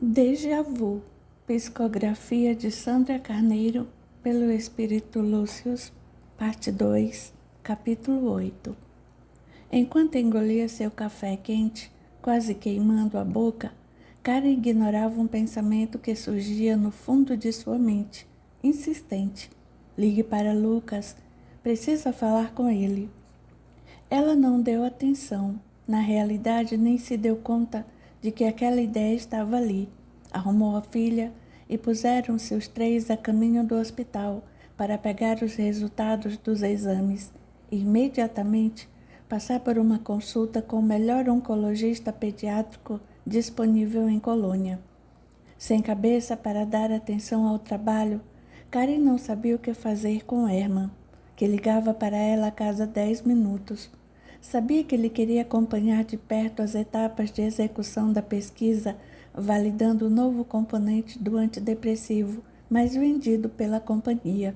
Déjà vu, psicografia de Sandra Carneiro, pelo Espírito Lúcius, parte 2, capítulo 8. Enquanto engolia seu café quente, quase queimando a boca, Karen ignorava um pensamento que surgia no fundo de sua mente, insistente. Ligue para Lucas, precisa falar com ele. Ela não deu atenção, na realidade nem se deu conta de que aquela ideia estava ali. Arrumou a filha e puseram-se os três a caminho do hospital para pegar os resultados dos exames e imediatamente passar por uma consulta com o melhor oncologista pediátrico disponível em Colônia. Sem cabeça para dar atenção ao trabalho, Karen não sabia o que fazer com Herman, que ligava para ela a cada 10 minutos. Sabia que ele queria acompanhar de perto as etapas de execução da pesquisa, validando o novo componente do antidepressivo mais vendido pela companhia.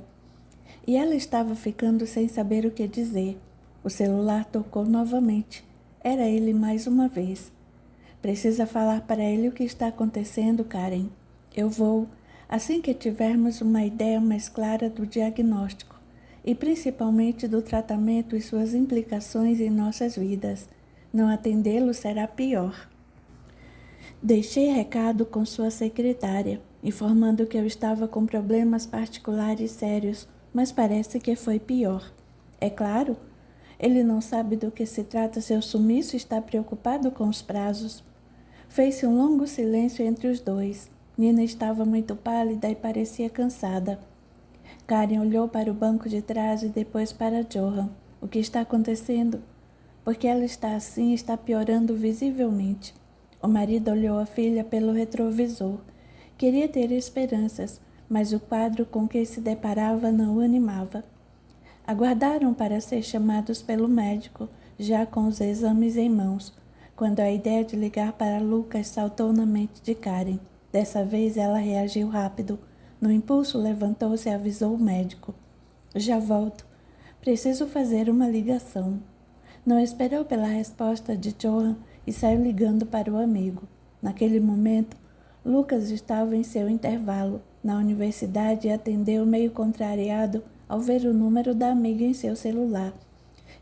E ela estava ficando sem saber o que dizer. O celular tocou novamente. Era ele mais uma vez. Precisa falar para ele o que está acontecendo, Karen. Eu vou, assim que tivermos uma ideia mais clara do diagnóstico e principalmente do tratamento e suas implicações em nossas vidas. Não atendê-lo será pior. Deixei recado com sua secretária, informando que eu estava com problemas particulares sérios, mas parece que foi pior. É claro, ele não sabe do que se trata seu sumiço e está preocupado com os prazos. Fez-se um longo silêncio entre os dois. Nina estava muito pálida e parecia cansada. Karen olhou para o banco de trás e depois para Johan. O que está acontecendo? Porque ela está assim, está piorando visivelmente. O marido olhou a filha pelo retrovisor. Queria ter esperanças, mas o quadro com que se deparava não o animava. Aguardaram para ser chamados pelo médico, já com os exames em mãos, quando a ideia de ligar para Lucas saltou na mente de Karen. Dessa vez ela reagiu rápido. No impulso, levantou-se e avisou o médico. Já volto. Preciso fazer uma ligação. Não esperou pela resposta de Johan e saiu ligando para o amigo. Naquele momento, Lucas estava em seu intervalo na universidade e atendeu meio contrariado ao ver o número da amiga em seu celular,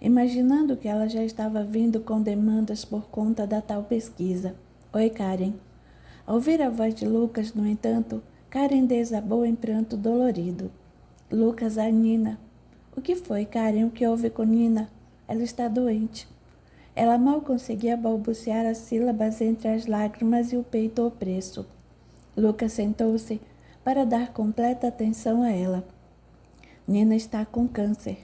imaginando que ela já estava vindo com demandas por conta da tal pesquisa. Oi, Karen. Ao ouvir a voz de Lucas, no entanto, Karen desabou em pranto dolorido. Lucas, a Nina. O que foi, Karen? O que houve com Nina? Ela está doente. Ela mal conseguia balbuciar as sílabas entre as lágrimas e o peito opresso. Lucas sentou-se para dar completa atenção a ela. Nina está com câncer.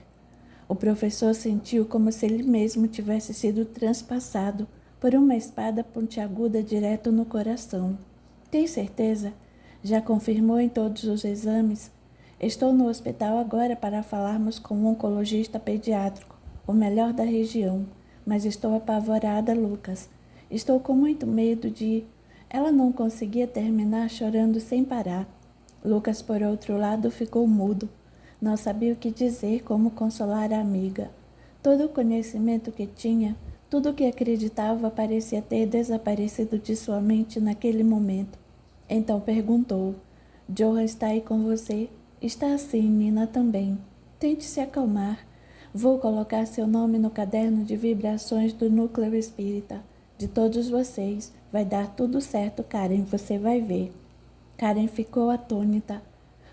O professor sentiu como se ele mesmo tivesse sido transpassado por uma espada pontiaguda direto no coração. Tem certeza? Já confirmou em todos os exames? Estou no hospital agora para falarmos com um oncologista pediátrico, o melhor da região, mas estou apavorada, Lucas. Estou com muito medo de... Ela não conseguia terminar chorando sem parar. Lucas, por outro lado, ficou mudo. Não sabia o que dizer, como consolar a amiga. Todo o conhecimento que tinha, tudo o que acreditava parecia ter desaparecido de sua mente naquele momento. Então perguntou, Johan está aí com você? Está sim, Nina também. Tente se acalmar. Vou colocar seu nome no caderno de vibrações do núcleo espírita. De todos vocês. Vai dar tudo certo, Karen, você vai ver. Karen ficou atônita.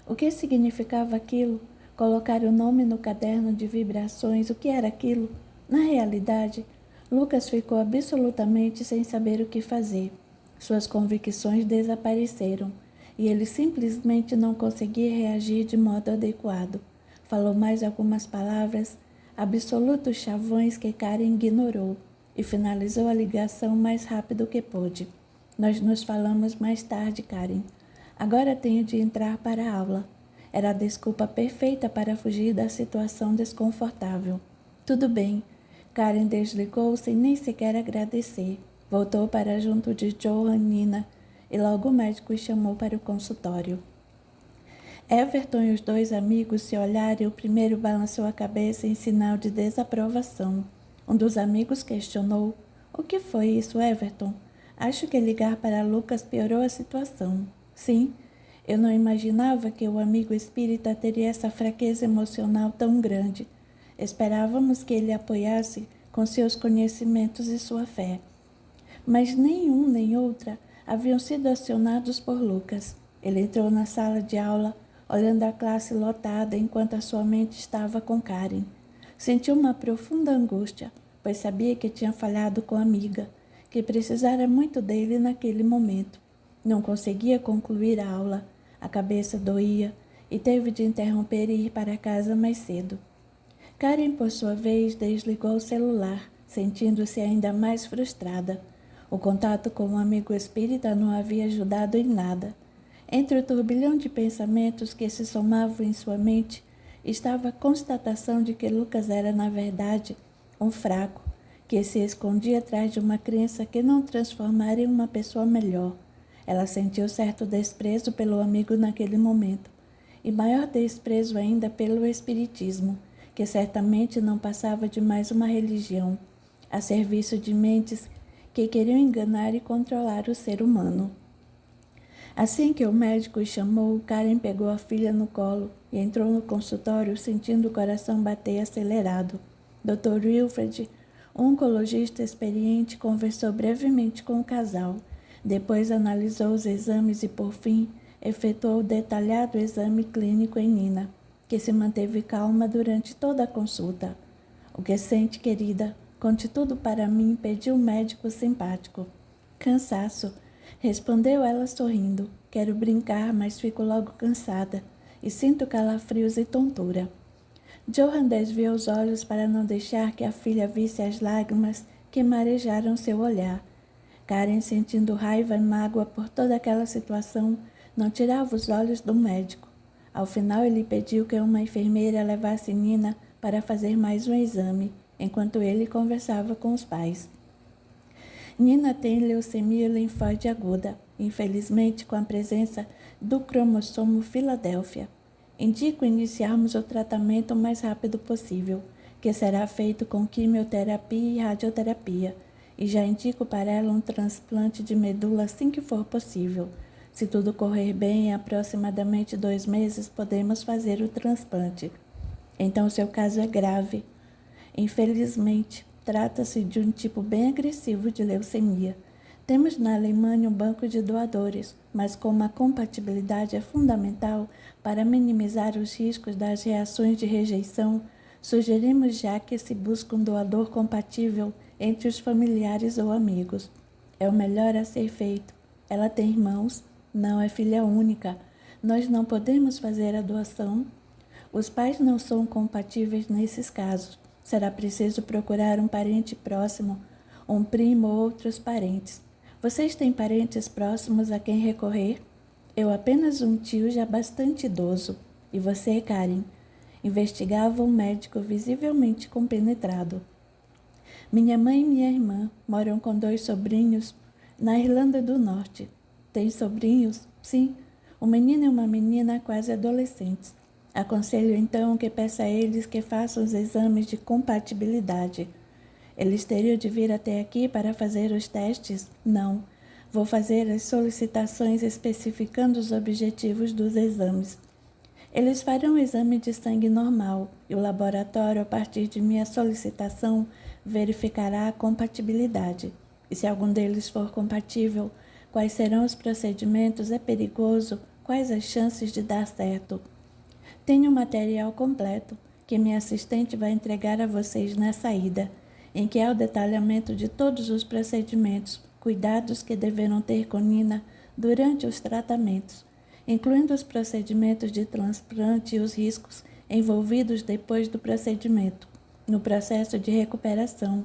O que significava aquilo? Colocar o nome no caderno de vibrações, o que era aquilo? Na realidade, Lucas ficou absolutamente sem saber o que fazer. Suas convicções desapareceram e ele simplesmente não conseguia reagir de modo adequado. Falou mais algumas palavras, absolutos chavões que Karen ignorou e finalizou a ligação mais rápido que pôde. Nós nos falamos mais tarde, Karen. Agora tenho de entrar para a aula. Era a desculpa perfeita para fugir da situação desconfortável. Tudo bem. Karen desligou sem nem sequer agradecer. Voltou para junto de Johan e Nina e logo o médico os chamou para o consultório. Everton e os dois amigos se olharam e o primeiro balançou a cabeça em sinal de desaprovação. Um dos amigos questionou, o que foi isso, Everton? Acho que ligar para Lucas piorou a situação. Sim, eu não imaginava que o amigo espírita teria essa fraqueza emocional tão grande. Esperávamos que ele apoiasse com seus conhecimentos e sua fé. Mas nem um nem outra haviam sido acionados por Lucas. Ele entrou na sala de aula, olhando a classe lotada enquanto a sua mente estava com Karen. Sentiu uma profunda angústia, pois sabia que tinha falhado com a amiga, que precisara muito dele naquele momento. Não conseguia concluir a aula, a cabeça doía e teve de interromper e ir para casa mais cedo. Karen, por sua vez, desligou o celular, sentindo-se ainda mais frustrada. O contato com o amigo espírita não havia ajudado em nada. Entre o turbilhão de pensamentos que se somavam em sua mente, estava a constatação de que Lucas era, na verdade, um fraco, que se escondia atrás de uma crença que não transformara em uma pessoa melhor. Ela sentiu certo desprezo pelo amigo naquele momento, e maior desprezo ainda pelo espiritismo, que certamente não passava de mais uma religião, a serviço de mentes que queriam enganar e controlar o ser humano. Assim que o médico o chamou, Karen pegou a filha no colo e entrou no consultório sentindo o coração bater acelerado. Dr. Wilfred, um oncologista experiente, conversou brevemente com o casal. Depois analisou os exames e, por fim, efetuou o detalhado exame clínico em Nina, que se manteve calma durante toda a consulta. "O que sente, querida? Conte tudo para mim", pediu o médico simpático. "Cansaço", respondeu ela sorrindo. "Quero brincar, mas fico logo cansada e sinto calafrios e tontura." Johan desviou os olhos para não deixar que a filha visse as lágrimas que marejaram seu olhar. Karen, sentindo raiva e mágoa por toda aquela situação, não tirava os olhos do médico. Ao final, ele pediu que uma enfermeira levasse Nina para fazer mais um exame, enquanto ele conversava com os pais. "Nina tem leucemia linfóide aguda, infelizmente com a presença do cromossomo Filadélfia. Indico iniciarmos o tratamento o mais rápido possível, que será feito com quimioterapia e radioterapia, e já indico para ela um transplante de medula assim que for possível. Se tudo correr bem, em aproximadamente 2 meses podemos fazer o transplante. Então seu caso é grave. Infelizmente, trata-se de um tipo bem agressivo de leucemia. Temos na Alemanha um banco de doadores, mas como a compatibilidade é fundamental para minimizar os riscos das reações de rejeição, sugerimos já que se busque um doador compatível entre os familiares ou amigos. É o melhor a ser feito. Ela tem irmãos? Não, é filha única. Nós não podemos fazer a doação? Os pais não são compatíveis nesses casos. Será preciso procurar um parente próximo, um primo ou outros parentes. Vocês têm parentes próximos a quem recorrer? Eu apenas um tio já bastante idoso. E você, Karen? Investigava um médico visivelmente compenetrado. Minha mãe e minha irmã moram com 2 sobrinhos na Irlanda do Norte. Tem sobrinhos? Sim, um menino e uma menina quase adolescentes. Aconselho então que peça a eles que façam os exames de compatibilidade. Eles teriam de vir até aqui para fazer os testes? Não. Vou fazer as solicitações especificando os objetivos dos exames. Eles farão o exame de sangue normal e o laboratório, a partir de minha solicitação, verificará a compatibilidade. E se algum deles for compatível, quais serão os procedimentos? É perigoso? Quais as chances de dar certo? Tenho o material completo que minha assistente vai entregar a vocês na saída, em que há o detalhamento de todos os procedimentos, cuidados que deverão ter com Nina durante os tratamentos, incluindo os procedimentos de transplante e os riscos envolvidos depois do procedimento, no processo de recuperação,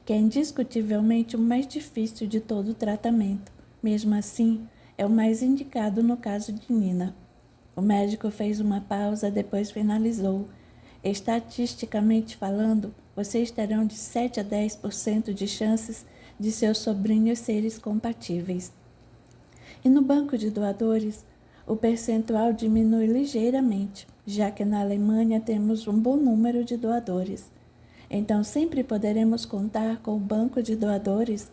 que é indiscutivelmente o mais difícil de todo o tratamento. Mesmo assim, é o mais indicado no caso de Nina. O médico fez uma pausa, depois finalizou. Estatisticamente falando, vocês terão de 7 a 10% de chances de seus sobrinhos serem compatíveis. E no banco de doadores, o percentual diminui ligeiramente, já que na Alemanha temos um bom número de doadores. Então sempre poderemos contar com o banco de doadores?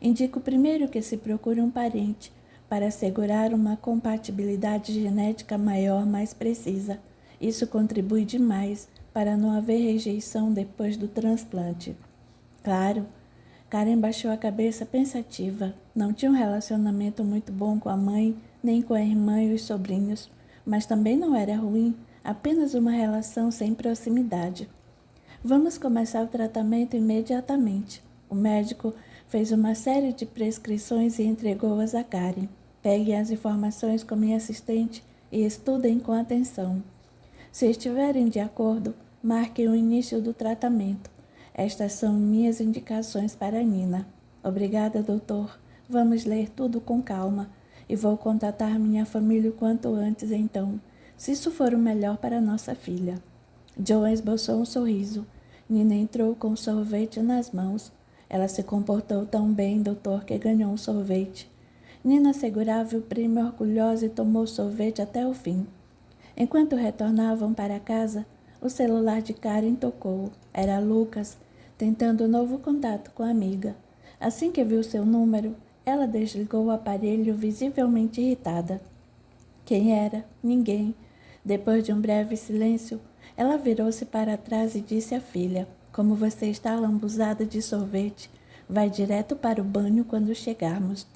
Indico primeiro que se procure um parente para assegurar uma compatibilidade genética maior, mais precisa. Isso contribui demais para não haver rejeição depois do transplante. Claro, Karen baixou a cabeça pensativa. Não tinha um relacionamento muito bom com a mãe, nem com a irmã e os sobrinhos, mas também não era ruim, apenas uma relação sem proximidade. Vamos começar o tratamento imediatamente. O médico fez uma série de prescrições e entregou-as a Karen. Peguem as informações com minha assistente e estudem com atenção. Se estiverem de acordo, marquem o início do tratamento. Estas são minhas indicações para Nina. Obrigada, doutor. Vamos ler tudo com calma e vou contatar minha família o quanto antes, então, se isso for o melhor para nossa filha. Joan esboçou um sorriso. Nina entrou com o sorvete nas mãos. Ela se comportou tão bem, doutor, que ganhou um sorvete. Nina segurava o prêmio orgulhosa e tomou o sorvete até o fim. Enquanto retornavam para casa, o celular de Karen tocou. Era Lucas, tentando um novo contato com a amiga. Assim que viu seu número, ela desligou o aparelho visivelmente irritada. Quem era? Ninguém. Depois de um breve silêncio, ela virou-se para trás e disse à filha: como você está lambuzada de sorvete, vai direto para o banho quando chegarmos.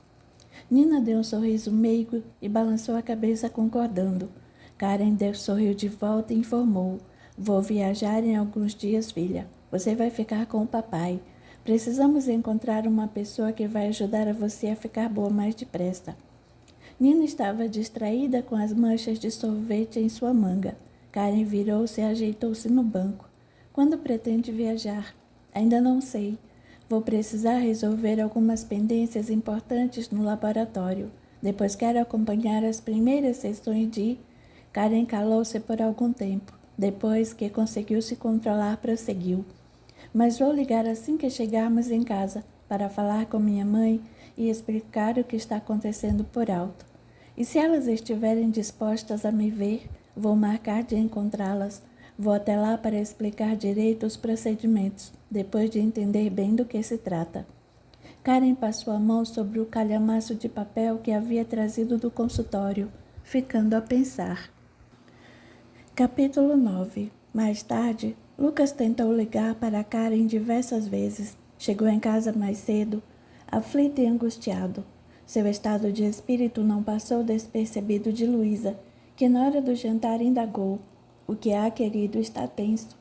Nina deu um sorriso meigo e balançou a cabeça concordando. Karen sorriu de volta e informou: vou viajar em alguns dias, filha. Você vai ficar com o papai. Precisamos encontrar uma pessoa que vai ajudar a você a ficar boa mais depressa. Nina estava distraída com as manchas de sorvete em sua manga. Karen virou-se e ajeitou-se no banco. Quando pretende viajar? Ainda não sei. Vou precisar resolver algumas pendências importantes no laboratório. Depois quero acompanhar as primeiras sessões de... Karen calou-se por algum tempo. Depois que conseguiu se controlar, prosseguiu. Mas vou ligar assim que chegarmos em casa, para falar com minha mãe e explicar o que está acontecendo por alto. E se elas estiverem dispostas a me ver, vou marcar de encontrá-las. Vou até lá para explicar direito os procedimentos, depois de entender bem do que se trata. Karen passou a mão sobre o calhamaço de papel que havia trazido do consultório, ficando a pensar. Capítulo 9. Mais tarde, Lucas tentou ligar para Karen diversas vezes. Chegou em casa mais cedo, aflito e angustiado. Seu estado de espírito não passou despercebido de Luísa, que na hora do jantar indagou: o que há, querido? Está tenso.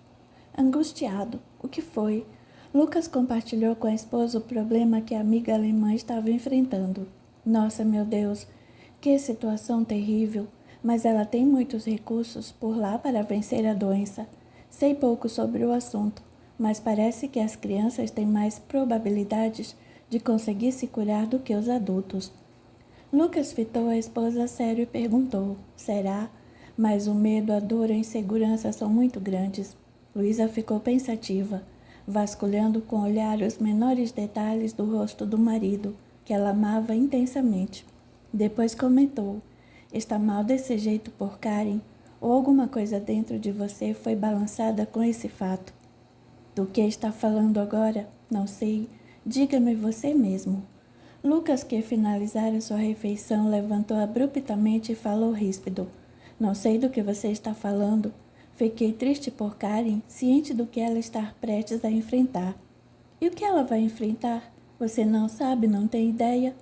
Angustiado. O que foi? Lucas compartilhou com a esposa o problema que a amiga alemã estava enfrentando. Nossa, meu Deus, que situação terrível! Mas ela tem muitos recursos por lá para vencer a doença. Sei pouco sobre o assunto, mas parece que as crianças têm mais probabilidades de conseguir se curar do que os adultos. Lucas fitou a esposa a sério e perguntou: será? Mas o medo, a dor e a insegurança são muito grandes. Luísa ficou pensativa, vasculhando com o olhar os menores detalhes do rosto do marido, que ela amava intensamente. Depois comentou: está mal desse jeito por Karen? Ou alguma coisa dentro de você foi balançada com esse fato? Do que está falando agora? Não sei. Diga-me você mesmo. Lucas, que finalizara sua refeição, levantou abruptamente e falou ríspido: não sei do que você está falando. Fiquei triste por Karen, ciente do que ela está prestes a enfrentar. E o que ela vai enfrentar? Você não sabe, não tem ideia?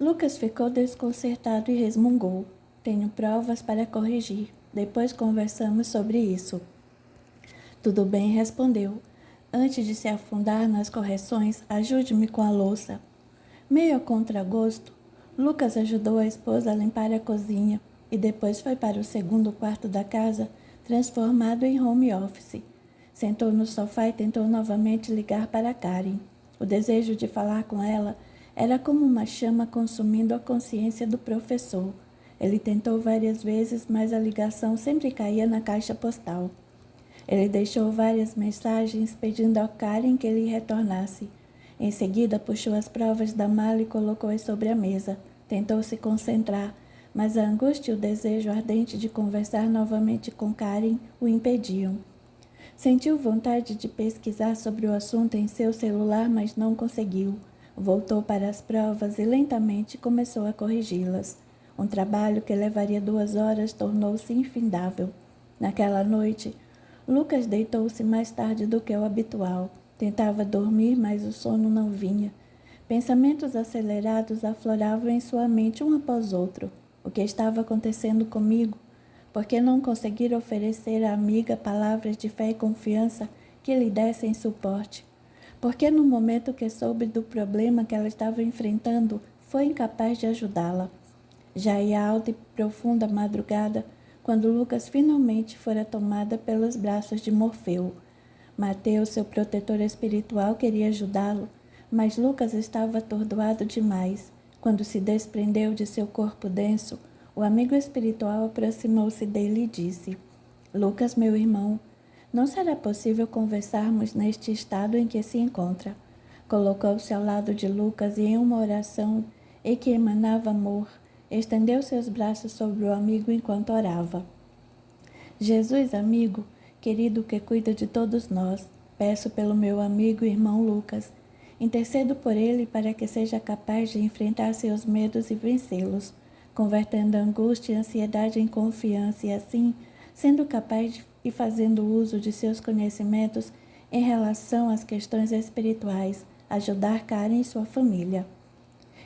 Lucas ficou desconcertado e resmungou: tenho provas para corrigir. Depois conversamos sobre isso. Tudo bem, respondeu. Antes de se afundar nas correções, ajude-me com a louça. Meio a contragosto, Lucas ajudou a esposa a limpar a cozinha e depois foi para o segundo quarto da casa, transformado em home office. Sentou no sofá e tentou novamente ligar para Karen. O desejo de falar com ela era como uma chama consumindo a consciência do professor. Ele tentou várias vezes, mas a ligação sempre caía na caixa postal. Ele deixou várias mensagens pedindo a Karen que ele retornasse. Em seguida, puxou as provas da mala e colocou-as sobre a mesa. Tentou se concentrar, mas a angústia e o desejo ardente de conversar novamente com Karen o impediam. Sentiu vontade de pesquisar sobre o assunto em seu celular, mas não conseguiu. Voltou para as provas e lentamente começou a corrigi-las. Um trabalho que levaria 2 horas tornou-se infindável. Naquela noite, Lucas deitou-se mais tarde do que o habitual. Tentava dormir, mas o sono não vinha. Pensamentos acelerados afloravam em sua mente um após outro. O que estava acontecendo comigo? Por que não conseguir oferecer à amiga palavras de fé e confiança que lhe dessem suporte? Por que no momento que soube do problema que ela estava enfrentando, foi incapaz de ajudá-la? Já ia alta e profunda madrugada, quando Lucas finalmente fora tomada pelos braços de Morfeu. Mateus, seu protetor espiritual, queria ajudá-lo, mas Lucas estava atordoado demais. Quando se desprendeu de seu corpo denso, o amigo espiritual aproximou-se dele e disse: Lucas, meu irmão, não será possível conversarmos neste estado em que se encontra. Colocou-se ao lado de Lucas e, em uma oração em que emanava amor, estendeu seus braços sobre o amigo enquanto orava. Jesus, amigo, querido que cuida de todos nós, peço pelo meu amigo e irmão Lucas. Intercedo por ele para que seja capaz de enfrentar seus medos e vencê-los, convertendo a angústia e a ansiedade em confiança e assim, sendo capaz de e fazendo uso de seus conhecimentos em relação às questões espirituais, ajudar Karen e sua família.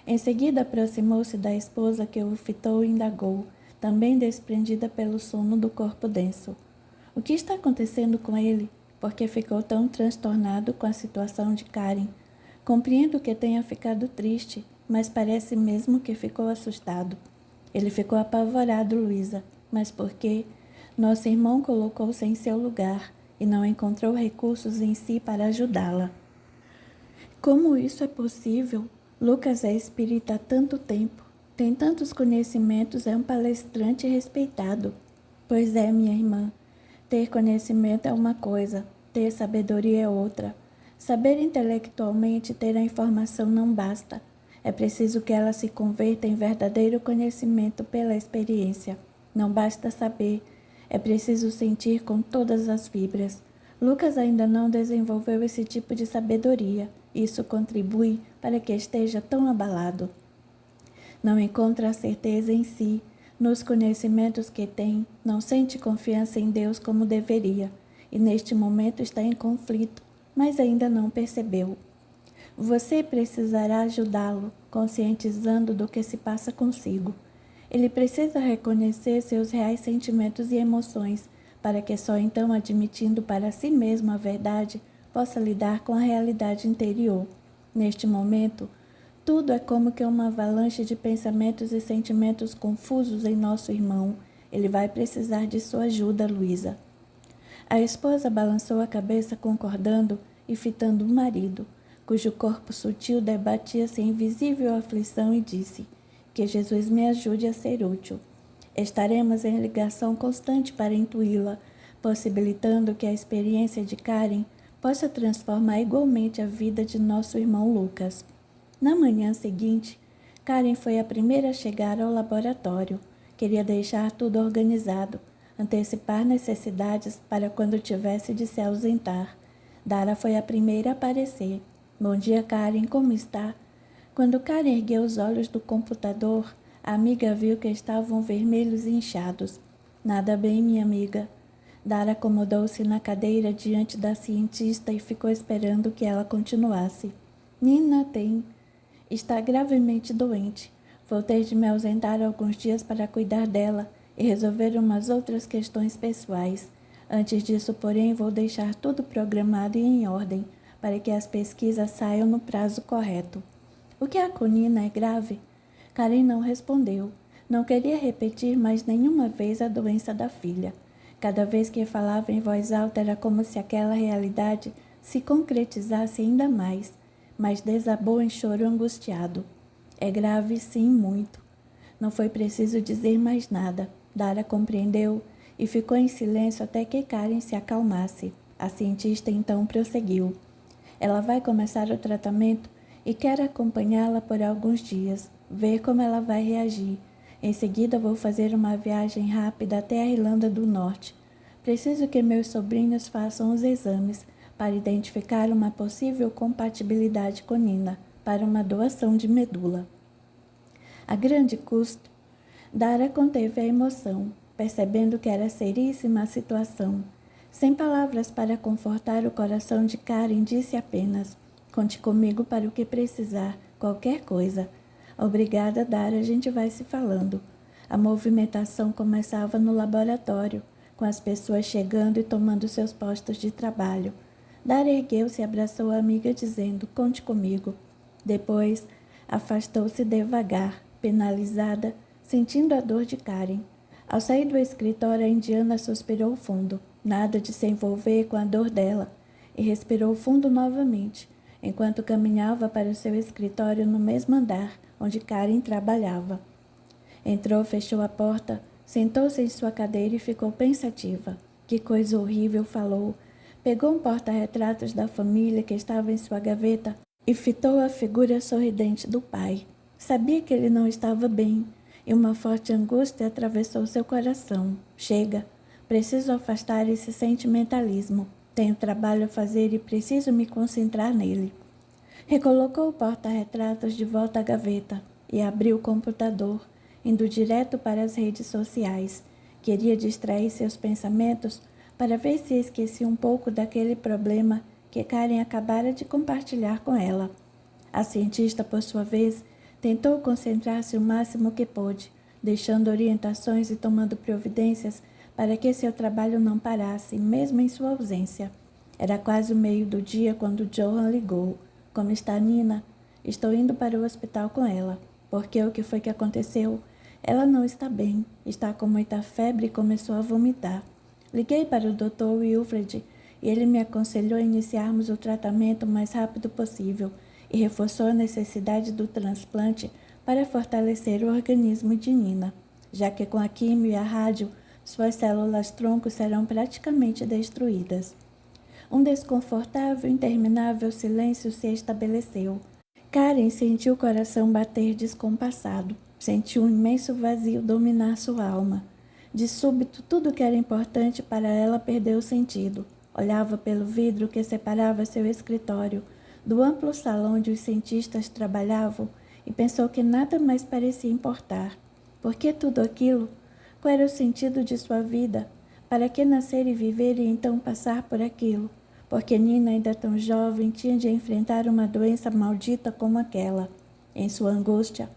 Em seguida, aproximou-se da esposa que o fitou e indagou, também desprendida pelo sono do corpo denso. O que está acontecendo com ele? Por que ficou tão transtornado com a situação de Karen? Compreendo que tenha ficado triste, mas parece mesmo que ficou assustado. Ele ficou apavorado, Luísa. Mas por quê? Nosso irmão colocou-se em seu lugar e não encontrou recursos em si para ajudá-la. Como isso é possível? Lucas é espírita há tanto tempo, tem tantos conhecimentos, é um palestrante respeitado. Pois é, minha irmã, ter conhecimento é uma coisa, ter sabedoria é outra. Saber intelectualmente ter a informação não basta. É preciso que ela se converta em verdadeiro conhecimento pela experiência. Não basta saber. É preciso sentir com todas as fibras. Lucas ainda não desenvolveu esse tipo de sabedoria. Isso contribui para que esteja tão abalado. Não encontra a certeza em si, nos conhecimentos que tem, não sente confiança em Deus como deveria, e neste momento está em conflito, mas ainda não percebeu. Você precisará ajudá-lo, conscientizando do que se passa consigo. Ele precisa reconhecer seus reais sentimentos e emoções, para que só então, admitindo para si mesmo a verdade, possa lidar com a realidade interior. Neste momento, tudo é como que uma avalanche de pensamentos e sentimentos confusos em nosso irmão. Ele vai precisar de sua ajuda, Luísa. A esposa balançou a cabeça concordando e fitando o marido, cujo corpo sutil debatia-se em visível aflição, e disse: que Jesus me ajude a ser útil. Estaremos em ligação constante para intuí-la, possibilitando que a experiência de Karen possa transformar igualmente a vida de nosso irmão Lucas. Na manhã seguinte, Karen foi a primeira a chegar ao laboratório. Queria deixar tudo organizado, antecipar necessidades para quando tivesse de se ausentar. Dara foi a primeira a aparecer. Bom dia, Karen, como está? Quando Karen ergueu os olhos do computador, a amiga viu que estavam vermelhos e inchados. Nada bem, minha amiga. Dara acomodou-se na cadeira diante da cientista e ficou esperando que ela continuasse. Nina está gravemente doente. Vou ter de me ausentar alguns dias para cuidar dela e resolver umas outras questões pessoais. Antes disso, porém, vou deixar tudo programado e em ordem, para que as pesquisas saiam no prazo correto. O que há com Nina é grave? Karen não respondeu. Não queria repetir mais nenhuma vez a doença da filha. Cada vez que falava em voz alta era como se aquela realidade se concretizasse ainda mais, mas desabou em choro angustiado. É grave, sim, muito. Não foi preciso dizer mais nada. Dara compreendeu e ficou em silêncio até que Karen se acalmasse. A cientista então prosseguiu. Ela vai começar o tratamento e quero acompanhá-la por alguns dias, ver como ela vai reagir. Em seguida, vou fazer uma viagem rápida até a Irlanda do Norte. Preciso que meus sobrinhos façam os exames para identificar uma possível compatibilidade com Nina. para uma doação de medula. A grande custo, Dara conteve a emoção, percebendo que era seríssima a situação. Sem palavras para confortar o coração de Karen, disse apenas: "Conte comigo para o que precisar, qualquer coisa." "Obrigada, Dara, a gente vai se falando." A movimentação começava no laboratório, com as pessoas chegando e tomando seus postos de trabalho. Dara ergueu-se e abraçou a amiga, dizendo: "Conte comigo." Depois, afastou-se devagar, penalizada, sentindo a dor de Karen. Ao sair do escritório, a indiana suspirou fundo, nada de se envolver com a dor dela, e respirou fundo novamente, enquanto caminhava para o seu escritório no mesmo andar onde Karen trabalhava. Entrou, fechou a porta, sentou-se em sua cadeira e ficou pensativa. Que coisa horrível, falou. Pegou um porta-retratos da família que estava em sua gaveta e fitou a figura sorridente do pai. Sabia que ele não estava bem, e uma forte angústia atravessou seu coração. Chega, preciso afastar esse sentimentalismo. Tenho trabalho a fazer e preciso me concentrar nele. Recolocou o porta-retratos de volta à gaveta e abriu o computador, indo direto para as redes sociais. Queria distrair seus pensamentos para ver se esquecia um pouco daquele problema que Karen acabara de compartilhar com ela. A cientista, por sua vez, tentou concentrar-se o máximo que pôde, deixando orientações e tomando providências para que seu trabalho não parasse, mesmo em sua ausência. Era quase o meio do dia quando Johan ligou. "Como está Nina?" "Estou indo para o hospital com ela." "Por quê? O que foi que aconteceu?" "Ela não está bem. Está com muita febre e começou a vomitar." "Liguei para o Dr. Wilfred e ele me aconselhou a iniciarmos o tratamento o mais rápido possível e reforçou a necessidade do transplante para fortalecer o organismo de Nina, já que com a quimio e a rádio, suas células-tronco serão praticamente destruídas." Um desconfortável e interminável silêncio se estabeleceu. Karen sentiu o coração bater descompassado. Sentiu um imenso vazio dominar sua alma. De súbito, tudo que era importante para ela perdeu o sentido. Olhava pelo vidro que separava seu escritório do amplo salão onde os cientistas trabalhavam e pensou que nada mais parecia importar. Por que tudo aquilo? Qual era o sentido de sua vida? Para que nascer e viver e então passar por aquilo? Porque Nina, ainda tão jovem, tinha de enfrentar uma doença maldita como aquela. Em sua angústia,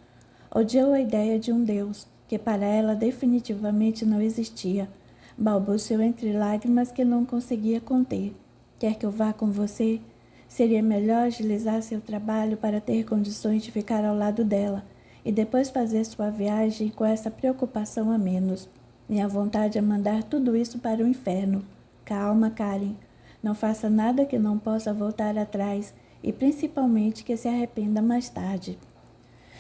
odiou a ideia de um Deus, que para ela definitivamente não existia. Balbuciou entre lágrimas que não conseguia conter. "Quer que eu vá com você?" Seria melhor agilizar seu trabalho para ter condições de ficar ao lado dela e depois fazer sua viagem com essa preocupação a menos. Minha vontade é mandar tudo isso para o inferno. Calma, Karen. Não faça nada que não possa voltar atrás e principalmente que se arrependa mais tarde.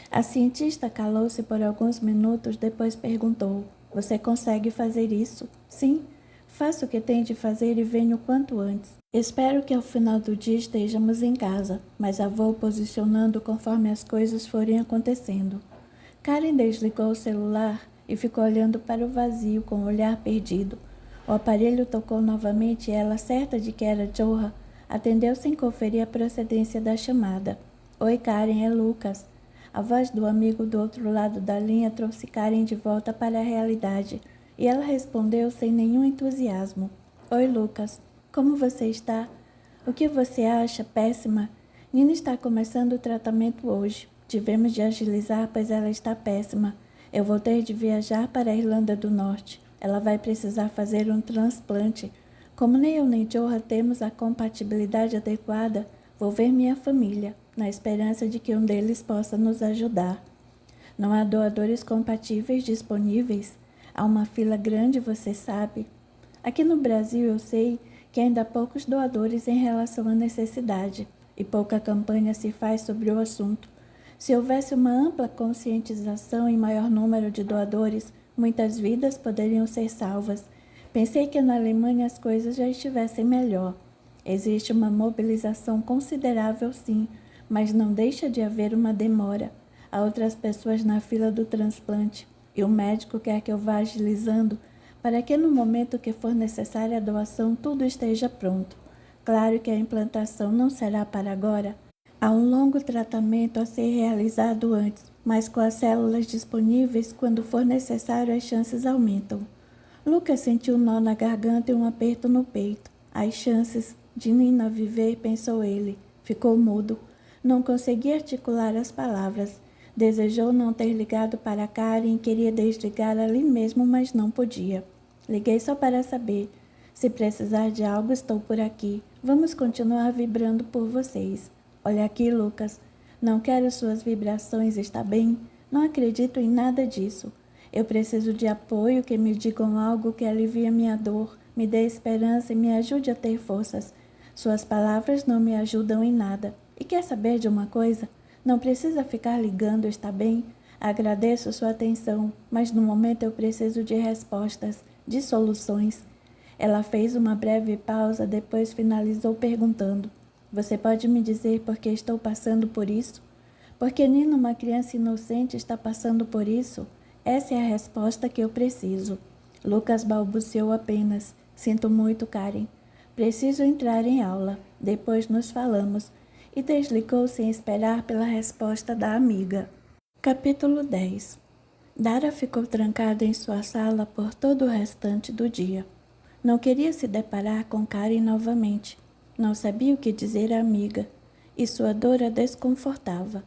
A cientista calou-se por alguns minutos, depois perguntou: "Você consegue fazer isso?" "Sim. Faça o que tem de fazer e venha o quanto antes. Espero que ao final do dia estejamos em casa, mas a vou posicionando conforme as coisas forem acontecendo." Karen desligou o celular e ficou olhando para o vazio com o olhar perdido. O aparelho tocou novamente e ela, certa de que era Johan, atendeu sem conferir a procedência da chamada. "Oi, Karen, é Lucas." A voz do amigo do outro lado da linha trouxe Karen de volta para a realidade. E ela respondeu sem nenhum entusiasmo: "Oi, Lucas. Como você está?" "O que você acha? Péssima. Nina está começando o tratamento hoje. Tivemos de agilizar, pois ela está péssima. Eu vou ter de viajar para a Irlanda do Norte. Ela vai precisar fazer um transplante. Como nem eu nem Johan temos a compatibilidade adequada, vou ver minha família, na esperança de que um deles possa nos ajudar. Não há doadores compatíveis disponíveis. Há uma fila grande, você sabe. Aqui no Brasil eu sei que ainda há poucos doadores em relação à necessidade, e pouca campanha se faz sobre o assunto. Se houvesse uma ampla conscientização e maior número de doadores, muitas vidas poderiam ser salvas. Pensei que na Alemanha as coisas já estivessem melhor. Existe uma mobilização considerável, sim, mas não deixa de haver uma demora. Há outras pessoas na fila do transplante. E o médico quer que eu vá agilizando para que no momento que for necessária a doação tudo esteja pronto. Claro que a implantação não será para agora. Há um longo tratamento a ser realizado antes, mas com as células disponíveis, quando for necessário, as chances aumentam. Lucas sentiu um nó na garganta e um aperto no peito. As chances de Nina viver, pensou ele. Ficou mudo. Não conseguia articular as palavras. Desejou não ter ligado para Karen e queria desligar ali mesmo, mas não podia. Liguei só para saber. Se precisar de algo, estou por aqui. Vamos continuar vibrando por vocês. Olha aqui, Lucas. Não quero suas vibrações, está bem? Não acredito em nada disso. Eu preciso de apoio, que me digam algo que alivie minha dor, me dê esperança e me ajude a ter forças. Suas palavras não me ajudam em nada. E quer saber de uma coisa? Não precisa ficar ligando, está bem? Agradeço sua atenção, mas no momento eu preciso de respostas, de soluções. Ela fez uma breve pausa, depois finalizou perguntando: Você pode me dizer por que estou passando por isso? Porque Nina, uma criança inocente, está passando por isso? Essa é a resposta que eu preciso. Lucas balbuciou apenas: Sinto muito, Karen. Preciso entrar em aula. Depois nos falamos. E desligou sem esperar pela resposta da amiga. Capítulo 10. Dara ficou trancada em sua sala por todo o restante do dia. Não queria se deparar com Karen novamente. Não sabia o que dizer à amiga, e sua dor a desconfortava.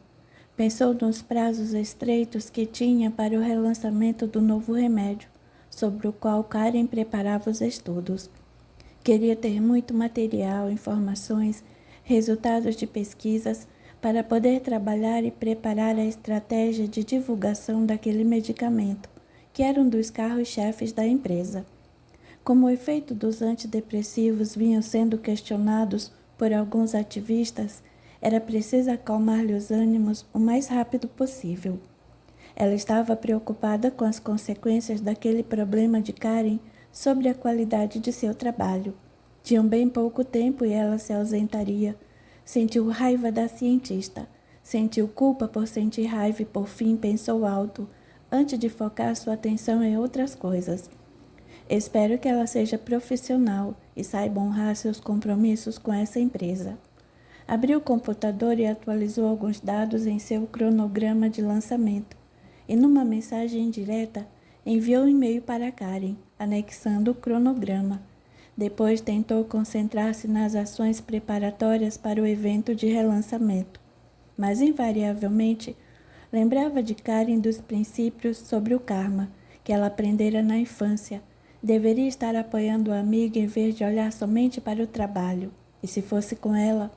Pensou nos prazos estreitos que tinha para o relançamento do novo remédio, sobre o qual Karen preparava os estudos. Queria ter muito material, informações, resultados de pesquisas, para poder trabalhar e preparar a estratégia de divulgação daquele medicamento, que era um dos carros-chefes da empresa. Como o efeito dos antidepressivos vinham sendo questionados por alguns ativistas, era preciso acalmar-lhe os ânimos o mais rápido possível. Ela estava preocupada com as consequências daquele problema de Karen sobre a qualidade de seu trabalho. Tinham bem pouco tempo e ela se ausentaria. Sentiu raiva da cientista. Sentiu culpa por sentir raiva e, por fim, pensou alto, antes de focar sua atenção em outras coisas. Espero que ela seja profissional e saiba honrar seus compromissos com essa empresa. Abriu o computador e atualizou alguns dados em seu cronograma de lançamento. E, numa mensagem direta, enviou um e-mail para Karen, anexando o cronograma. Depois tentou concentrar-se nas ações preparatórias para o evento de relançamento. Mas, invariavelmente, lembrava de Karen dos princípios sobre o karma, que ela aprendera na infância. Deveria estar apoiando a amiga em vez de olhar somente para o trabalho. E se fosse com ela?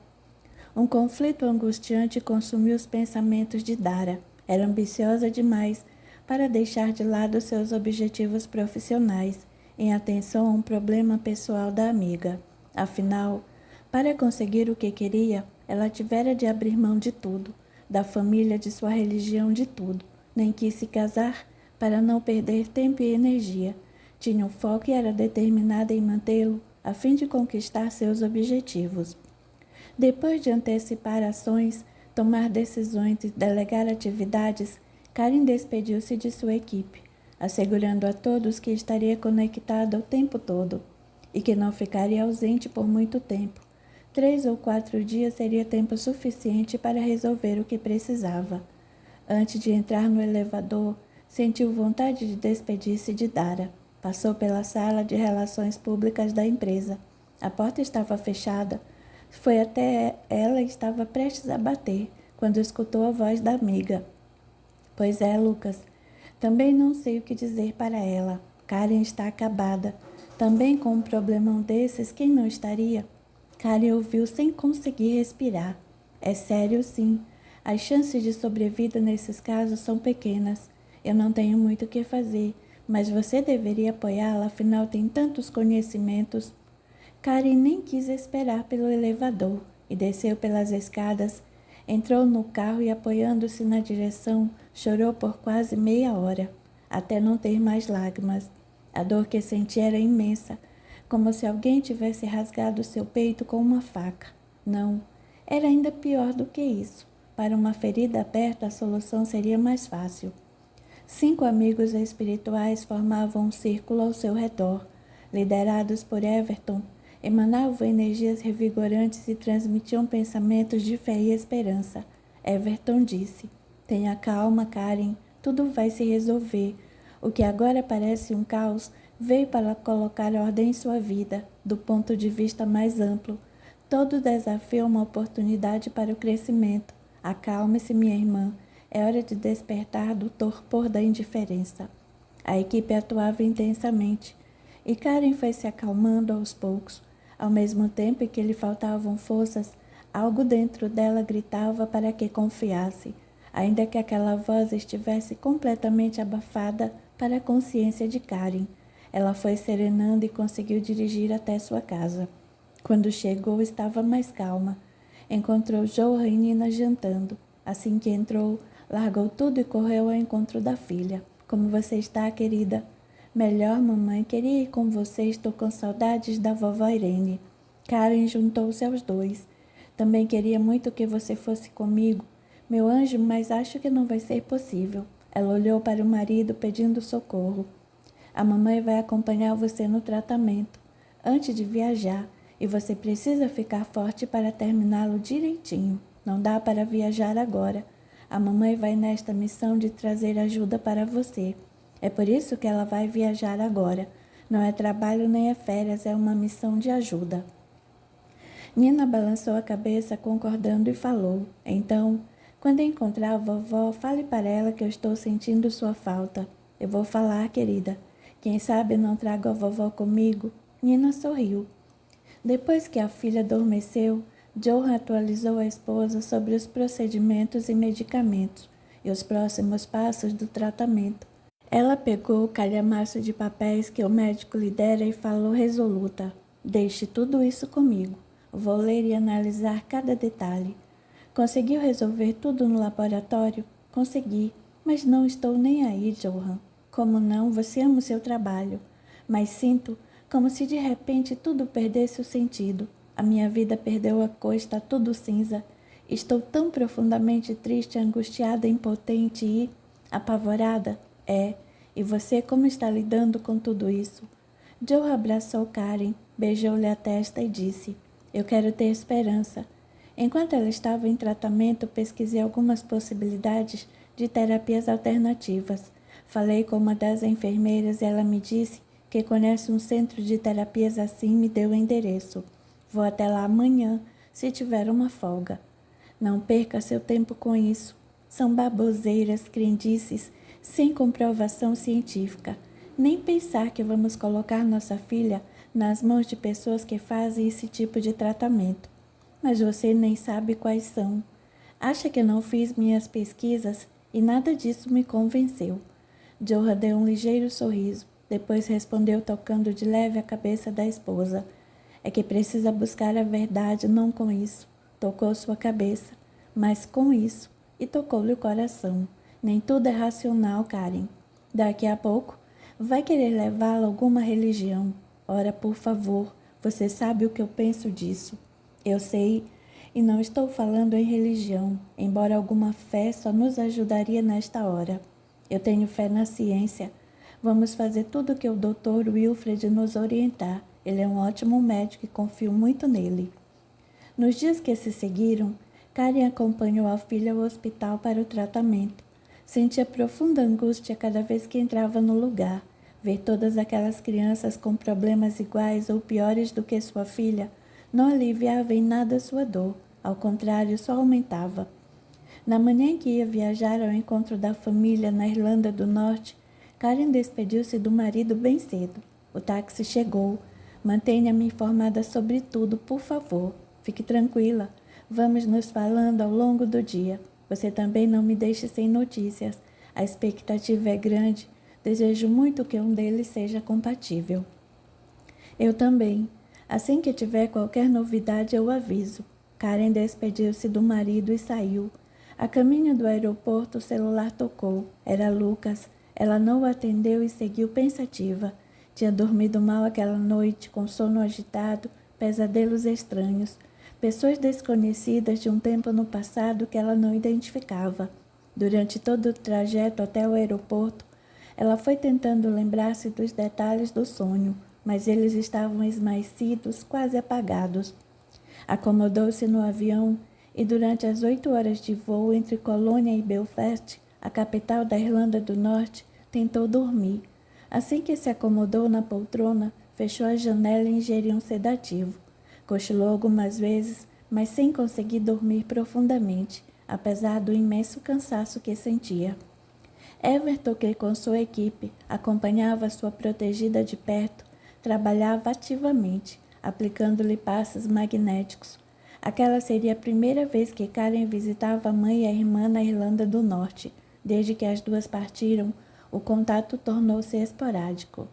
Um conflito angustiante consumiu os pensamentos de Dara. Era ambiciosa demais para deixar de lado seus objetivos profissionais, em atenção a um problema pessoal da amiga. Afinal, para conseguir o que queria, ela tivera de abrir mão de tudo, da família, de sua religião, de tudo. Nem quis se casar para não perder tempo e energia. Tinha um foco e era determinada em mantê-lo, a fim de conquistar seus objetivos. Depois de antecipar ações, tomar decisões e delegar atividades, Karen despediu-se de sua equipe, assegurando a todos que estaria conectada o tempo todo e que não ficaria ausente por muito tempo. 3 ou 4 dias seria tempo suficiente para resolver o que precisava. Antes de entrar no elevador, sentiu vontade de despedir-se de Dara. Passou pela sala de relações públicas da empresa. A porta estava fechada. Foi até ela e estava prestes a bater, quando escutou a voz da amiga. Pois é, Lucas. Também não sei o que dizer para ela. Karen está acabada. Também com um problemão desses, quem não estaria? Karen ouviu sem conseguir respirar. É sério, sim. As chances de sobrevida nesses casos são pequenas. Eu não tenho muito o que fazer, mas você deveria apoiá-la, afinal tem tantos conhecimentos. Karen nem quis esperar pelo elevador e desceu pelas escadas. Entrou no carro e, apoiando-se na direção, chorou por quase meia hora, até não ter mais lágrimas. A dor que sentia era imensa, como se alguém tivesse rasgado seu peito com uma faca. Não, era ainda pior do que isso. Para uma ferida aberta, a solução seria mais fácil. 5 amigos espirituais formavam um círculo ao seu redor, liderados por Everton. Emanavam energias revigorantes e transmitiam pensamentos de fé e esperança. Everton disse: tenha calma, Karen, tudo vai se resolver. O que agora parece um caos veio para colocar ordem em sua vida, do ponto de vista mais amplo. Todo desafio é uma oportunidade para o crescimento. Acalme-se, minha irmã. É hora de despertar do torpor da indiferença. A equipe atuava intensamente, e Karen foi se acalmando aos poucos. Ao mesmo tempo que lhe faltavam forças, algo dentro dela gritava para que confiasse, ainda que aquela voz estivesse completamente abafada para a consciência de Karen. Ela foi serenando e conseguiu dirigir até sua casa. Quando chegou, estava mais calma. Encontrou Johan e Nina jantando. Assim que entrou, largou tudo e correu ao encontro da filha. Como você está, querida? Melhor, mamãe. Queria ir com você. Estou com saudades da vovó Irene. Karen juntou-se aos dois. Também queria muito que você fosse comigo, meu anjo, mas acho que não vai ser possível. Ela olhou para o marido pedindo socorro. A mamãe vai acompanhar você no tratamento, antes de viajar, e você precisa ficar forte para terminá-lo direitinho. Não dá para viajar agora. A mamãe vai nesta missão de trazer ajuda para você. É por isso que ela vai viajar agora. Não é trabalho nem é férias, é uma missão de ajuda. Nina balançou a cabeça, concordando, e falou: então, quando encontrar a vovó, fale para ela que eu estou sentindo sua falta. Eu vou falar, querida. Quem sabe não trago a vovó comigo? Nina sorriu. Depois que a filha adormeceu, Johan atualizou a esposa sobre os procedimentos e medicamentos e os próximos passos do tratamento. Ela pegou o calhamaço de papéis que o médico lhe dera e falou resoluta: deixe tudo isso comigo. Vou ler e analisar cada detalhe. Conseguiu resolver tudo no laboratório? Consegui, mas não estou nem aí, Johan. Como não? Você ama o seu trabalho. Mas sinto como se de repente tudo perdesse o sentido. A minha vida perdeu a cor, está tudo cinza. Estou tão profundamente triste, angustiada, impotente e apavorada. E você como está lidando com tudo isso? Joe abraçou Karen, beijou-lhe a testa e disse: eu quero ter esperança. Enquanto ela estava em tratamento, pesquisei algumas possibilidades de terapias alternativas. Falei com uma das enfermeiras e ela me disse que conhece um centro de terapias assim e me deu o endereço. Vou até lá amanhã, se tiver uma folga. Não perca seu tempo com isso. São baboseiras, crendices, sem comprovação científica. Nem pensar que vamos colocar nossa filha nas mãos de pessoas que fazem esse tipo de tratamento. Mas você nem sabe quais são. Acha que não fiz minhas pesquisas e nada disso me convenceu. Johan deu um ligeiro sorriso. Depois respondeu tocando de leve a cabeça da esposa. É que precisa buscar a verdade, não com isso. Tocou sua cabeça, mas com isso, e tocou-lhe o coração. Nem tudo é racional, Karen. Daqui a pouco, vai querer levá-la a alguma religião. Ora, por favor, você sabe o que eu penso disso. Eu sei, e não estou falando em religião, embora alguma fé só nos ajudaria nesta hora. Eu tenho fé na ciência. Vamos fazer tudo o que o Dr. Wilfred nos orientar. Ele é um ótimo médico e confio muito nele. Nos dias que se seguiram, Karen acompanhou a filha ao hospital para o tratamento. Sentia profunda angústia cada vez que entrava no lugar. Ver todas aquelas crianças com problemas iguais ou piores do que sua filha não aliviava em nada sua dor. Ao contrário, só aumentava. Na manhã em que ia viajar ao encontro da família na Irlanda do Norte, Karen despediu-se do marido bem cedo. O táxi chegou. Mantenha-me informada sobre tudo, por favor. Fique tranquila. Vamos nos falando ao longo do dia. Você também não me deixe sem notícias. A expectativa é grande. Desejo muito que um deles seja compatível. Eu também. Assim que tiver qualquer novidade, eu aviso. Karen despediu-se do marido e saiu. A caminho do aeroporto, o celular tocou. Era Lucas. Ela não o atendeu e seguiu pensativa. Tinha dormido mal aquela noite, com sono agitado, pesadelos estranhos. Pessoas desconhecidas de um tempo no passado que ela não identificava. Durante todo o trajeto até o aeroporto, ela foi tentando lembrar-se dos detalhes do sonho. mas eles estavam esmaecidos, quase apagados. Acomodou-se no avião e durante as 8 horas de voo entre Colônia e Belfast, a capital da Irlanda do Norte, tentou dormir. Assim que se acomodou na poltrona, fechou a janela e ingeriu um sedativo. Cochilou algumas vezes, mas sem conseguir dormir profundamente, apesar do imenso cansaço que sentia. Everton, que com sua equipe acompanhava sua protegida de perto, trabalhava ativamente, aplicando-lhe passes magnéticos. Aquela seria a primeira vez que Karen visitava a mãe e a irmã na Irlanda do Norte. Desde que as duas partiram, o contato tornou-se esporádico.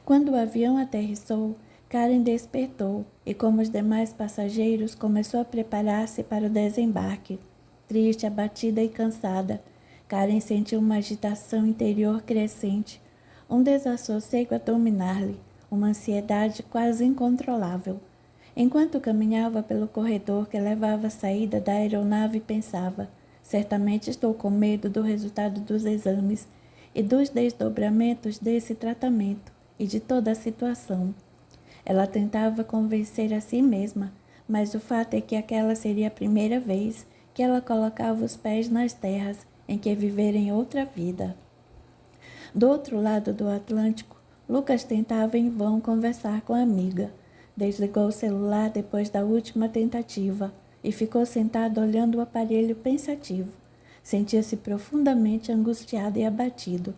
Quando o avião aterrissou, Karen despertou e, como os demais passageiros, começou a preparar-se para o desembarque. Triste, abatida e cansada, Karen sentiu uma agitação interior crescente, um desassossego a dominar-lhe, uma ansiedade quase incontrolável. Enquanto caminhava pelo corredor que levava à saída da aeronave, pensava: certamente estou com medo do resultado dos exames e dos desdobramentos desse tratamento e de toda a situação. Ela tentava convencer a si mesma, mas o fato é que aquela seria a primeira vez que ela colocava os pés nas terras em que vivera em outra vida. Do outro lado do Atlântico, Lucas tentava em vão conversar com a amiga. Desligou o celular depois da última tentativa e ficou sentado olhando o aparelho pensativo. Sentia-se profundamente angustiado e abatido.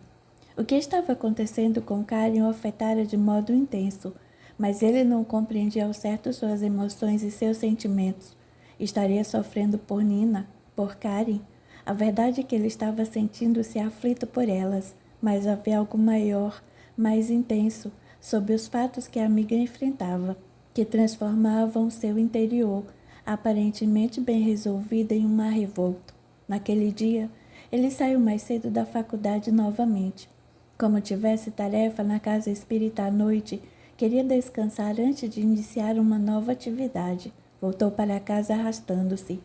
O que estava acontecendo com Karen o afetara de modo intenso, mas ele não compreendia ao certo suas emoções e seus sentimentos. Estaria sofrendo por Nina, por Karen? A verdade é que ele estava sentindo-se aflito por elas, mas havia algo maior, mais intenso, sob os fatos que a amiga enfrentava, que transformavam seu interior, aparentemente bem resolvido, em um mar revolto. Naquele dia, ele saiu mais cedo da faculdade novamente. Como tivesse tarefa na casa espírita à noite, queria descansar antes de iniciar uma nova atividade. Voltou para casa arrastando-se.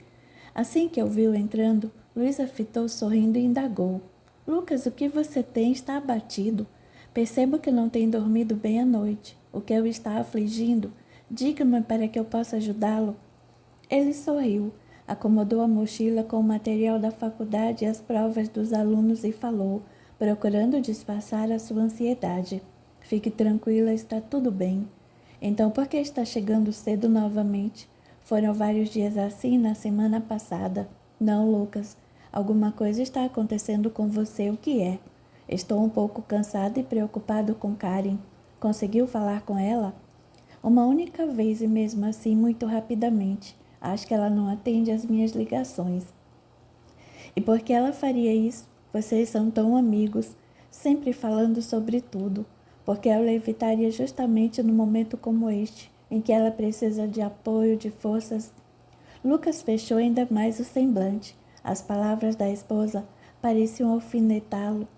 Assim que o viu entrando, Luísa fitou sorrindo e indagou: Lucas, o que você tem? Está abatido? Percebo que não tem dormido bem à noite. O que o está afligindo? Diga-me para que eu possa ajudá-lo. Ele sorriu, acomodou a mochila com o material da faculdade e as provas dos alunos e falou, procurando disfarçar a sua ansiedade: Fique tranquila, está tudo bem. Então por que está chegando cedo novamente? Foram vários dias assim na semana passada. Não, Lucas, alguma coisa está acontecendo com você. O que é? Estou um pouco cansado e preocupado com Karen. Conseguiu falar com ela? Uma única vez e mesmo assim muito rapidamente. Acho que ela não atende às minhas ligações. E por que ela faria isso? Vocês são tão amigos, sempre falando sobre tudo. Porque ela evitaria justamente no momento como este, em que ela precisa de apoio, de forças. Lucas fechou ainda mais o semblante. As palavras da esposa pareciam alfinetá-lo,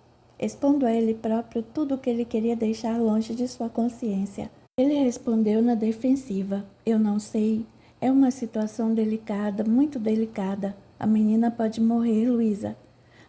expondo a ele próprio tudo o que ele queria deixar longe de sua consciência. Ele respondeu na defensiva: Eu não sei. É uma situação delicada, muito delicada. A menina pode morrer, Luísa.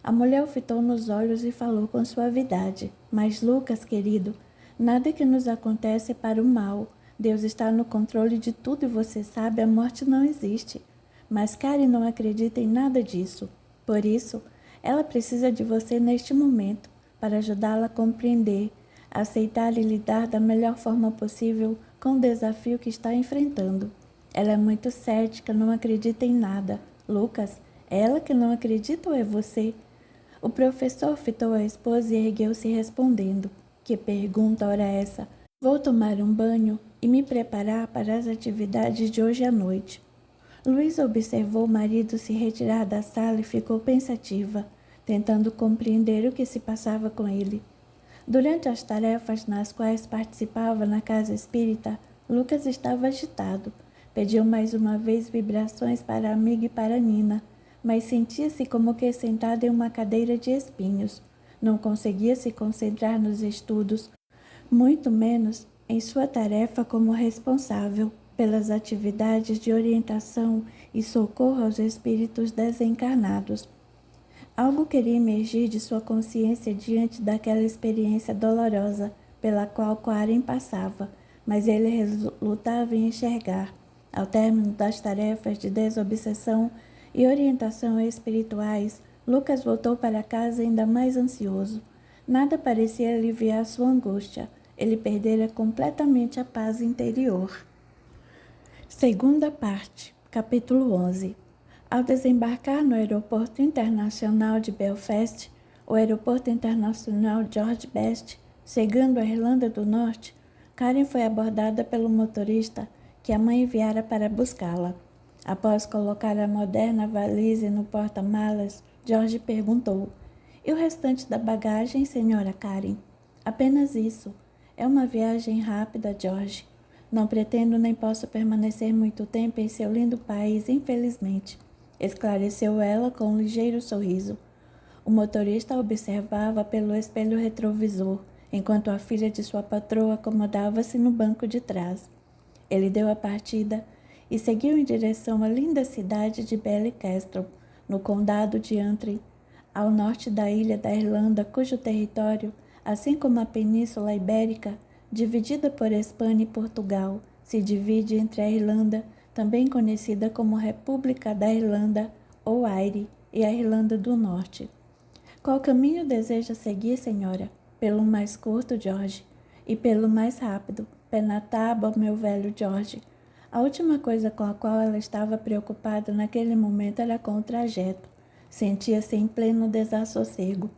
A mulher o fitou nos olhos e falou com suavidade: Mas, Lucas, querido, nada que nos acontece é para o mal. Deus está no controle de tudo e você sabe, a morte não existe. Mas Karen não acredita em nada disso. Por isso, ela precisa de você neste momento, para ajudá-la a compreender, a aceitar e lidar da melhor forma possível com o desafio que está enfrentando. Ela é muito cética, não acredita em nada. Lucas, é ela que não acredita ou é você? O professor fitou a esposa e ergueu-se respondendo: Que pergunta, ora essa? Vou tomar um banho e me preparar para as atividades de hoje à noite. Luísa observou o marido se retirar da sala e ficou pensativa, tentando compreender o que se passava com ele. Durante as tarefas nas quais participava na casa espírita, Lucas estava agitado. Pediu mais uma vez vibrações para a amiga e para Nina, mas sentia-se como que sentado em uma cadeira de espinhos. Não conseguia se concentrar nos estudos, muito menos em sua tarefa como responsável pelas atividades de orientação e socorro aos espíritos desencarnados. Algo queria emergir de sua consciência diante daquela experiência dolorosa, pela qual Karen passava, mas ele relutava em enxergar. Ao término das tarefas de desobsessão e orientação espirituais, Lucas voltou para casa ainda mais ansioso. Nada parecia aliviar sua angústia. Ele perdera completamente a paz interior. Segunda parte, capítulo 11. Ao desembarcar no Aeroporto Internacional de Belfast, o Aeroporto Internacional George Best, chegando à Irlanda do Norte, Karen foi abordada pelo motorista que a mãe enviara para buscá-la. Após colocar a moderna valise no porta-malas, George perguntou: "E o restante da bagagem, senhora Karen?" "Apenas isso. É uma viagem rápida, George. Não pretendo nem posso permanecer muito tempo em seu lindo país, infelizmente", esclareceu ela com um ligeiro sorriso. O motorista observava pelo espelho retrovisor, enquanto a filha de sua patroa acomodava-se no banco de trás. Ele deu a partida e seguiu em direção à linda cidade de Ballycastle, no condado de Antrim, ao norte da ilha da Irlanda, cujo território, assim como a Península Ibérica, dividida por Espanha e Portugal, se divide entre a Irlanda, também conhecida como República da Irlanda ou Eire, e a Irlanda do Norte. "Qual caminho deseja seguir, senhora?" "Pelo mais curto, George, e pelo mais rápido. Pé na tábua, meu velho George." A última coisa com a qual ela estava preocupada naquele momento era com o trajeto. Sentia-se em pleno desassossego,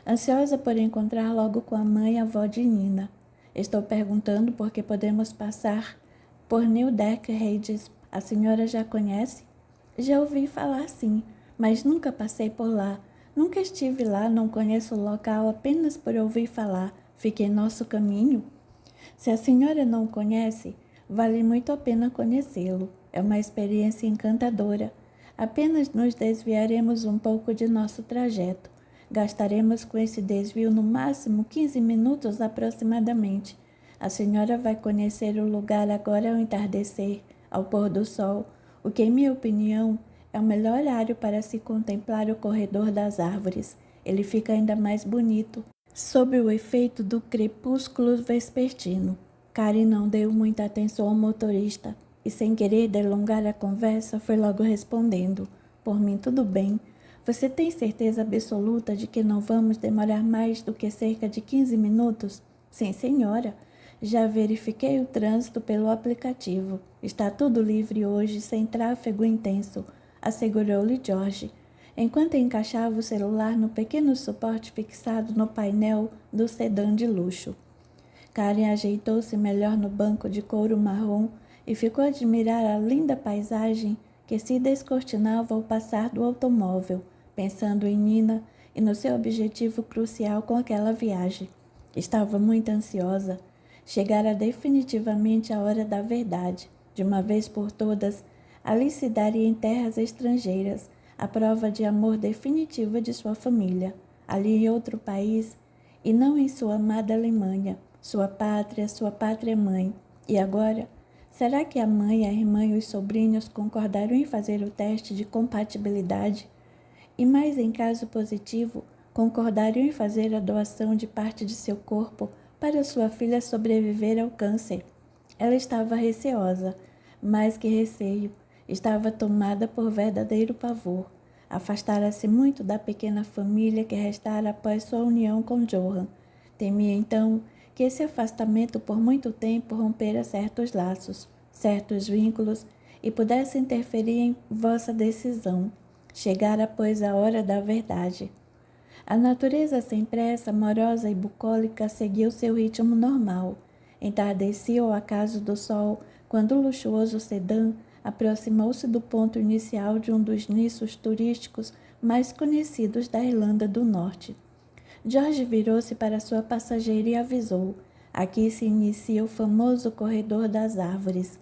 ansiosa por encontrar logo com a mãe e a avó de Nina. "Estou perguntando porque podemos passar por New Deck Regis. A senhora já conhece?" "Já ouvi falar, sim, mas nunca passei por lá. Nunca estive lá, não conheço o local apenas por ouvir falar. Fica em nosso caminho?" "Se a senhora não o conhece, vale muito a pena conhecê-lo. É uma experiência encantadora. Apenas nos desviaremos um pouco de nosso trajeto. Gastaremos com esse desvio no máximo 15 minutos aproximadamente. A senhora vai conhecer o lugar agora ao entardecer, ao pôr do sol, o que, em minha opinião, é o melhor horário para se contemplar o corredor das árvores. Ele fica ainda mais bonito sob o efeito do crepúsculo vespertino." Karen não deu muita atenção ao motorista e, sem querer delongar a conversa, foi logo respondendo: "Por mim, tudo bem. Você tem certeza absoluta de que não vamos demorar mais do que cerca de 15 minutos? "Sim, senhora. Já verifiquei o trânsito pelo aplicativo. Está tudo livre hoje, sem tráfego intenso", assegurou-lhe George, enquanto encaixava o celular no pequeno suporte fixado no painel do sedã de luxo. Karen ajeitou-se melhor no banco de couro marrom e ficou a admirar a linda paisagem que se descortinava ao passar do automóvel, pensando em Nina e no seu objetivo crucial com aquela viagem. Estava muito ansiosa. Chegara definitivamente a hora da verdade. De uma vez por todas, ali se daria em terras estrangeiras a prova de amor definitiva de sua família. Ali em outro país, e não em sua amada Alemanha, sua pátria mãe. E agora, será que a mãe, a irmã e os sobrinhos concordaram em fazer o teste de compatibilidade? E mais em caso positivo, concordaram em fazer a doação de parte de seu corpo para sua filha sobreviver ao câncer? Ela estava receosa, mais que receio, estava tomada por verdadeiro pavor. Afastara-se muito da pequena família que restara após sua união com Johann. Temia então que esse afastamento por muito tempo rompera certos laços, certos vínculos e pudesse interferir em vossa decisão. Chegara, pois, a hora da verdade. A natureza sem pressa, amorosa e bucólica seguiu seu ritmo normal. Entardecia ao acaso do sol quando o luxuoso sedã aproximou-se do ponto inicial de um dos nichos turísticos mais conhecidos da Irlanda do Norte. George virou-se para sua passageira e avisou: "Aqui se inicia o famoso corredor das árvores."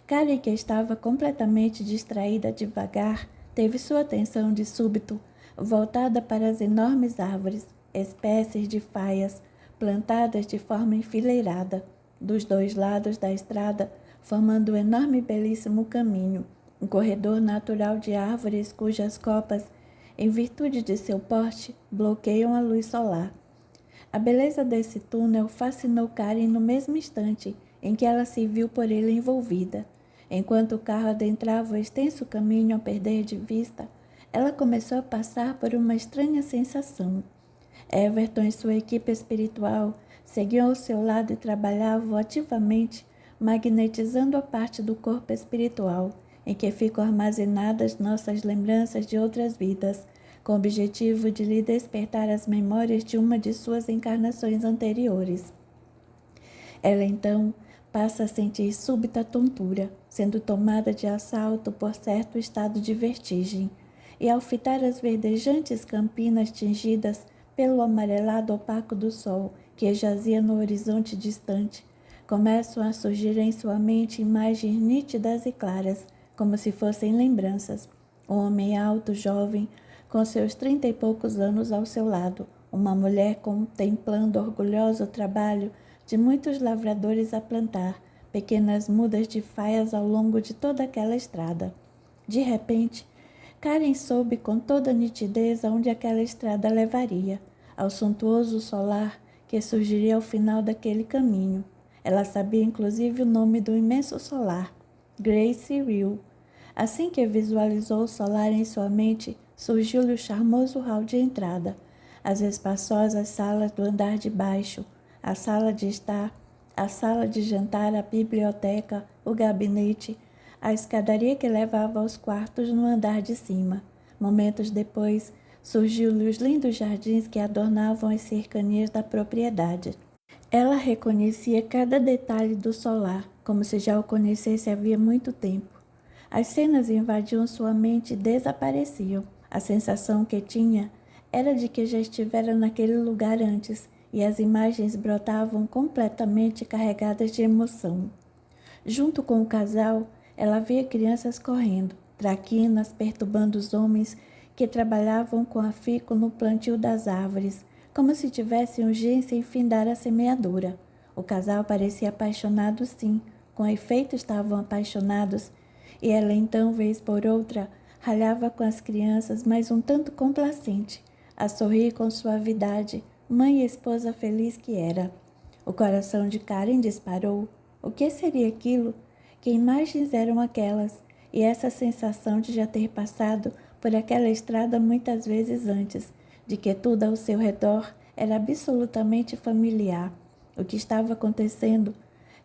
Karen, que estava completamente distraída devagar, teve sua atenção de súbito voltada para as enormes árvores, espécies de faias, plantadas de forma enfileirada, dos dois lados da estrada, formando um enorme e belíssimo caminho, um corredor natural de árvores cujas copas, em virtude de seu porte, bloqueiam a luz solar. A beleza desse túnel fascinou Karen no mesmo instante em que ela se viu por ele envolvida. Enquanto o carro adentrava o extenso caminho a perder de vista, ela começou a passar por uma estranha sensação. Everton e sua equipe espiritual seguiam ao seu lado e trabalhavam ativamente, magnetizando a parte do corpo espiritual em que ficam armazenadas nossas lembranças de outras vidas, com o objetivo de lhe despertar as memórias de uma de suas encarnações anteriores. Ela então passa a sentir súbita tontura, sendo tomada de assalto por certo estado de vertigem, e ao fitar as verdejantes campinas tingidas pelo amarelado opaco do sol que jazia no horizonte distante, começam a surgir em sua mente imagens nítidas e claras, como se fossem lembranças. Um homem alto, jovem, com seus 30 e poucos anos ao seu lado, uma mulher contemplando orgulhosa o trabalho de muitos lavradores a plantar pequenas mudas de faias ao longo de toda aquela estrada. De repente, Karen soube com toda nitidez aonde aquela estrada levaria, ao suntuoso solar que surgiria ao final daquele caminho. Ela sabia inclusive o nome do imenso solar, Grace Hill. Assim que visualizou o solar em sua mente, surgiu-lhe o charmoso hall de entrada, as espaçosas salas do andar de baixo, a sala de estar, a sala de jantar, a biblioteca, o gabinete, a escadaria que levava aos quartos no andar de cima. Momentos depois, surgiu-lhe os lindos jardins que adornavam as cercanias da propriedade. Ela reconhecia cada detalhe do solar, como se já o conhecesse havia muito tempo. As cenas invadiam sua mente e desapareciam. A sensação que tinha era de que já estivera naquele lugar antes, e as imagens brotavam completamente carregadas de emoção. Junto com o casal, ela via crianças correndo, traquinas perturbando os homens que trabalhavam com afinco no plantio das árvores, como se tivessem urgência em findar a semeadura. O casal parecia apaixonado, sim, com efeito estavam apaixonados, e ela então, vez por outra, ralhava com as crianças, mas um tanto complacente, a sorrir com suavidade, mãe e esposa feliz que era. O coração de Karen disparou. O que seria aquilo? Que imagens eram aquelas? E essa sensação de já ter passado por aquela estrada muitas vezes antes, de que tudo ao seu redor era absolutamente familiar. O que estava acontecendo?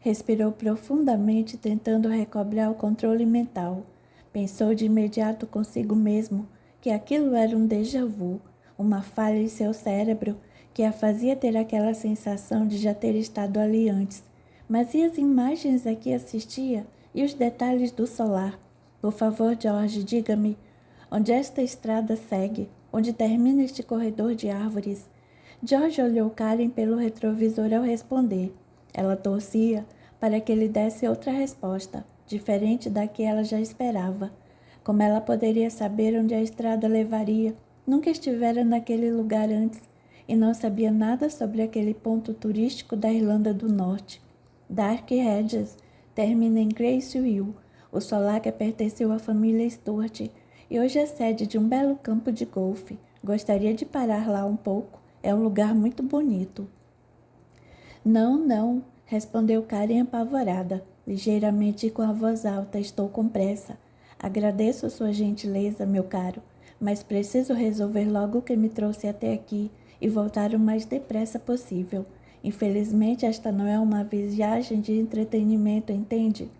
Respirou profundamente, tentando recobrar o controle mental. Pensou de imediato consigo mesmo que aquilo era um déjà vu, uma falha em seu cérebro que a fazia ter aquela sensação de já ter estado ali antes. Mas e as imagens a que assistia? E os detalhes do solar? Por favor, George, diga-me, onde esta estrada segue? Onde termina este corredor de árvores? George olhou Karen pelo retrovisor ao responder. Ela torcia para que ele desse outra resposta, diferente da que ela já esperava. Como ela poderia saber onde a estrada levaria? Nunca estivera naquele lugar antes e não sabia nada sobre aquele ponto turístico da Irlanda do Norte. Dark Hedges termina em Grace Hill, o solar que pertenceu à família Stuart, e hoje é sede de um belo campo de golfe. Gostaria de parar lá um pouco. É um lugar muito bonito. Não, não, respondeu Karen apavorada, ligeiramente e com a voz alta. Estou com pressa. Agradeço sua gentileza, meu caro, mas preciso resolver logo o que me trouxe até aqui e voltar o mais depressa possível. Infelizmente, esta não é uma viagem de entretenimento, entende?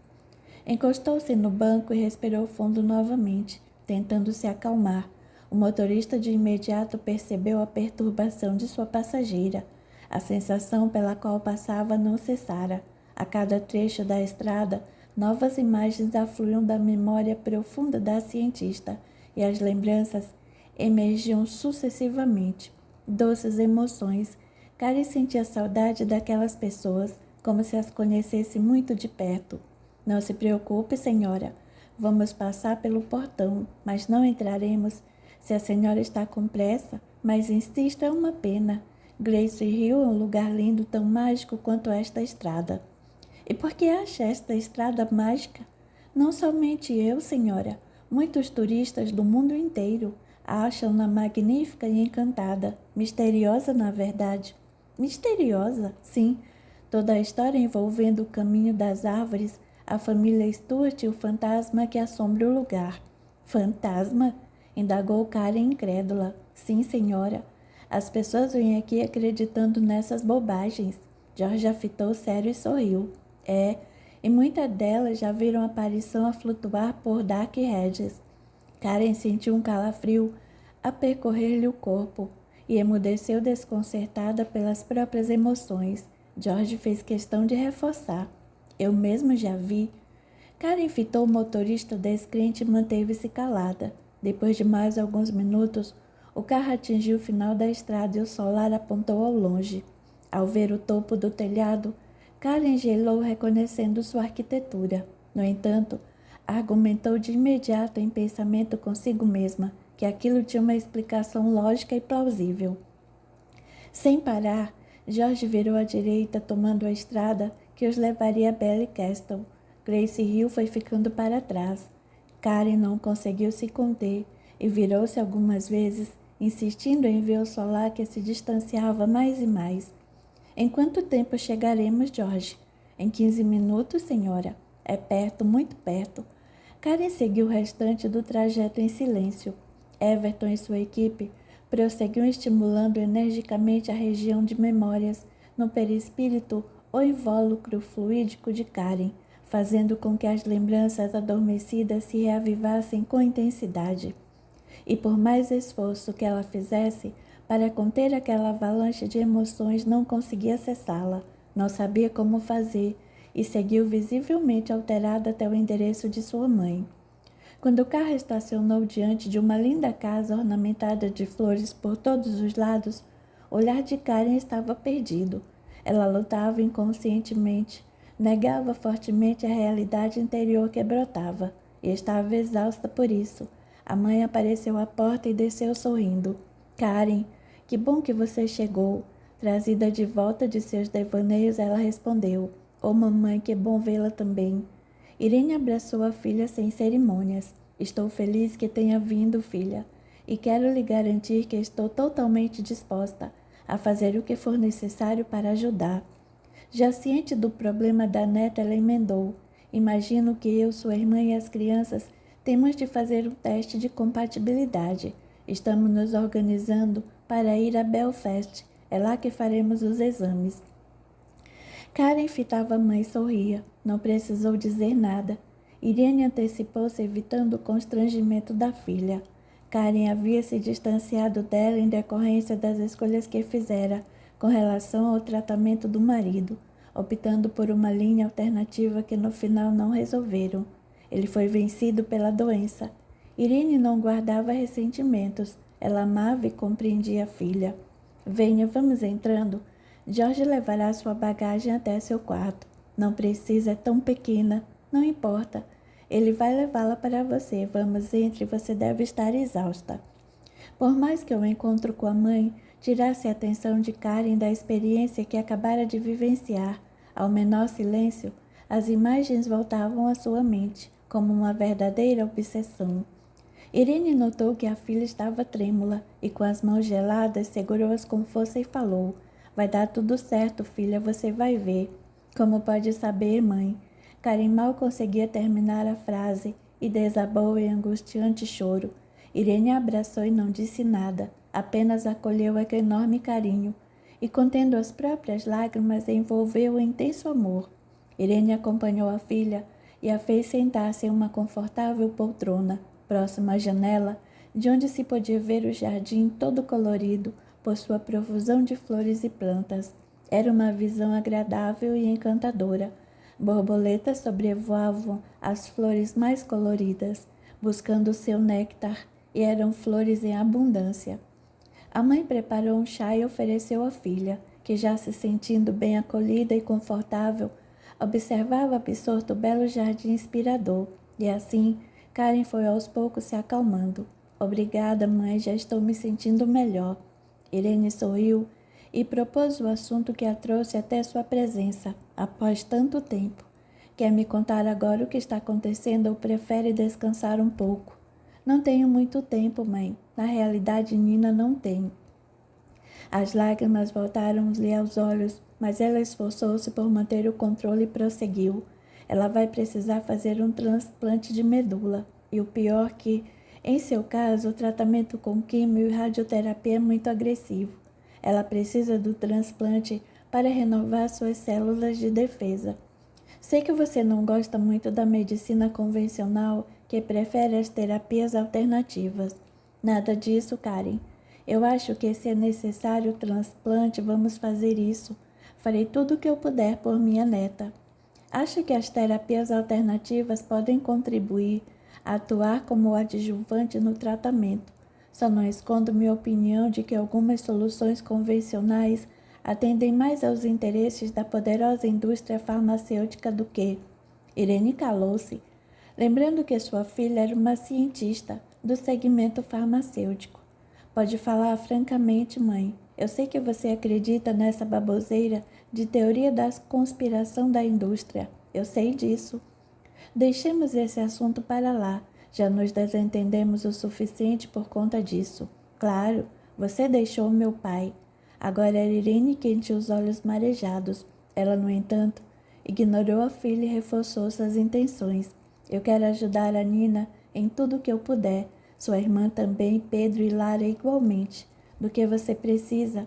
Encostou-se no banco e respirou fundo novamente, tentando se acalmar. O motorista de imediato percebeu a perturbação de sua passageira. A sensação pela qual passava não cessara. A cada trecho da estrada, novas imagens afluíam da memória profunda da cientista, e as lembranças emergiam sucessivamente. Doces emoções. Karen sentia saudade daquelas pessoas, como se as conhecesse muito de perto. Não se preocupe, senhora. Vamos passar pelo portão, mas não entraremos. Se a senhora está com pressa, mas insisto, é uma pena. Grace Hill é um lugar lindo, tão mágico quanto esta estrada. E por que acha esta estrada mágica? Não somente eu, senhora. Muitos turistas do mundo inteiro acham-na magnífica e encantada, misteriosa na verdade. Misteriosa, sim. Toda a história envolvendo o caminho das árvores, a família Stuart e o fantasma que assombra o lugar. Fantasma? Indagou Karen incrédula. Sim, senhora. As pessoas vêm aqui acreditando nessas bobagens. George a fitou sério e sorriu. É, e muitas delas já viram a aparição a flutuar por Dark Hedges. Karen sentiu um calafrio a percorrer-lhe o corpo e emudeceu desconcertada pelas próprias emoções. George fez questão de reforçar. Eu mesmo já vi. Karen fitou o motorista descrente e manteve-se calada. Depois de mais alguns minutos, o carro atingiu o final da estrada e o solar apontou ao longe. Ao ver o topo do telhado, Karen gelou reconhecendo sua arquitetura. No entanto, argumentou de imediato em pensamento consigo mesma que aquilo tinha uma explicação lógica e plausível. Sem parar, George virou à direita, tomando a estrada que os levaria a Ballycastle. Grace Hill foi ficando para trás. Karen não conseguiu se conter e virou-se algumas vezes, insistindo em ver o solar que se distanciava mais e mais. Em quanto tempo chegaremos, George? Em 15 minutos, senhora. É perto, muito perto. Karen seguiu o restante do trajeto em silêncio. Everton e sua equipe prosseguiam estimulando energicamente a região de memórias no perispírito ou invólucro fluídico de Karen, fazendo com que as lembranças adormecidas se reavivassem com intensidade. E por mais esforço que ela fizesse para conter aquela avalanche de emoções, não conseguia cessá-la, não sabia como fazer e seguiu visivelmente alterada até o endereço de sua mãe. Quando o carro estacionou diante de uma linda casa ornamentada de flores por todos os lados, o olhar de Karen estava perdido. Ela lutava inconscientemente, negava fortemente a realidade interior que brotava, e estava exausta por isso. A mãe apareceu à porta e desceu sorrindo. Karen, que bom que você chegou. Trazida de volta de seus devaneios, ela respondeu. Oh, mamãe, que bom vê-la também. Irene abraçou a filha sem cerimônias. Estou feliz que tenha vindo, filha, e quero lhe garantir que estou totalmente disposta a fazer o que for necessário para ajudar. Já ciente do problema da neta, ela emendou. Imagino que eu, sua irmã e as crianças temos de fazer um teste de compatibilidade. Estamos nos organizando para ir a Belfast. É lá que faremos os exames. Karen fitava a mãe e sorria. Não precisou dizer nada. Irene antecipou-se, evitando o constrangimento da filha. Karen havia se distanciado dela em decorrência das escolhas que fizera com relação ao tratamento do marido, optando por uma linha alternativa que no final não resolveram. Ele foi vencido pela doença. Irene não guardava ressentimentos. Ela amava e compreendia a filha. Venha, vamos entrando. George levará sua bagagem até seu quarto. Não precisa, é tão pequena. Não importa. Ele vai levá-la para você. Vamos, entre, você deve estar exausta. Por mais que o encontro com a mãe tirasse a atenção de Karen da experiência que acabara de vivenciar, ao menor silêncio, as imagens voltavam à sua mente, como uma verdadeira obsessão. Irene notou que a filha estava trêmula e, com as mãos geladas, segurou-as com força e falou: Vai dar tudo certo, filha, você vai ver. Como pode saber, mãe? Karen mal conseguia terminar a frase e desabou em angustiante choro. Irene a abraçou e não disse nada, apenas acolheu-a com enorme carinho e, contendo as próprias lágrimas, envolveu-a em intenso amor. Irene acompanhou a filha e a fez sentar-se em uma confortável poltrona, próxima à janela, de onde se podia ver o jardim todo colorido por sua profusão de flores e plantas. Era uma visão agradável e encantadora. Borboletas sobrevoavam as flores mais coloridas, buscando seu néctar, e eram flores em abundância. A mãe preparou um chá e ofereceu à filha, que, já se sentindo bem acolhida e confortável, observava absorto o belo jardim inspirador, e assim Karen foi aos poucos se acalmando. Obrigada, mãe, já estou me sentindo melhor. Irene sorriu e propôs o assunto que a trouxe até sua presença, após tanto tempo. Quer me contar agora o que está acontecendo ou prefere descansar um pouco? Não tenho muito tempo, mãe. Na realidade, Nina não tem. As lágrimas voltaram-lhe aos olhos, mas ela esforçou-se por manter o controle e prosseguiu. Ela vai precisar fazer um transplante de medula. E o pior que, em seu caso, o tratamento com quimio e radioterapia é muito agressivo. Ela precisa do transplante para renovar suas células de defesa. Sei que você não gosta muito da medicina convencional, que prefere as terapias alternativas. Nada disso, Karen. Eu acho que se é necessário o transplante, vamos fazer isso. Farei tudo o que eu puder por minha neta. Acho que as terapias alternativas podem contribuir a atuar como adjuvante no tratamento. Só não escondo minha opinião de que algumas soluções convencionais atendem mais aos interesses da poderosa indústria farmacêutica do que... Irene calou-se, lembrando que sua filha era uma cientista do segmento farmacêutico. Pode falar francamente, mãe. Eu sei que você acredita nessa baboseira de teoria da conspiração da indústria. Eu sei disso. Deixemos esse assunto para lá. Já nos desentendemos o suficiente por conta disso. Claro, você deixou meu pai. Agora era Irene quem tinha os olhos marejados. Ela, no entanto, ignorou a filha e reforçou suas intenções. Eu quero ajudar a Nina em tudo o que eu puder. Sua irmã também, Pedro e Lara igualmente. Do que você precisa?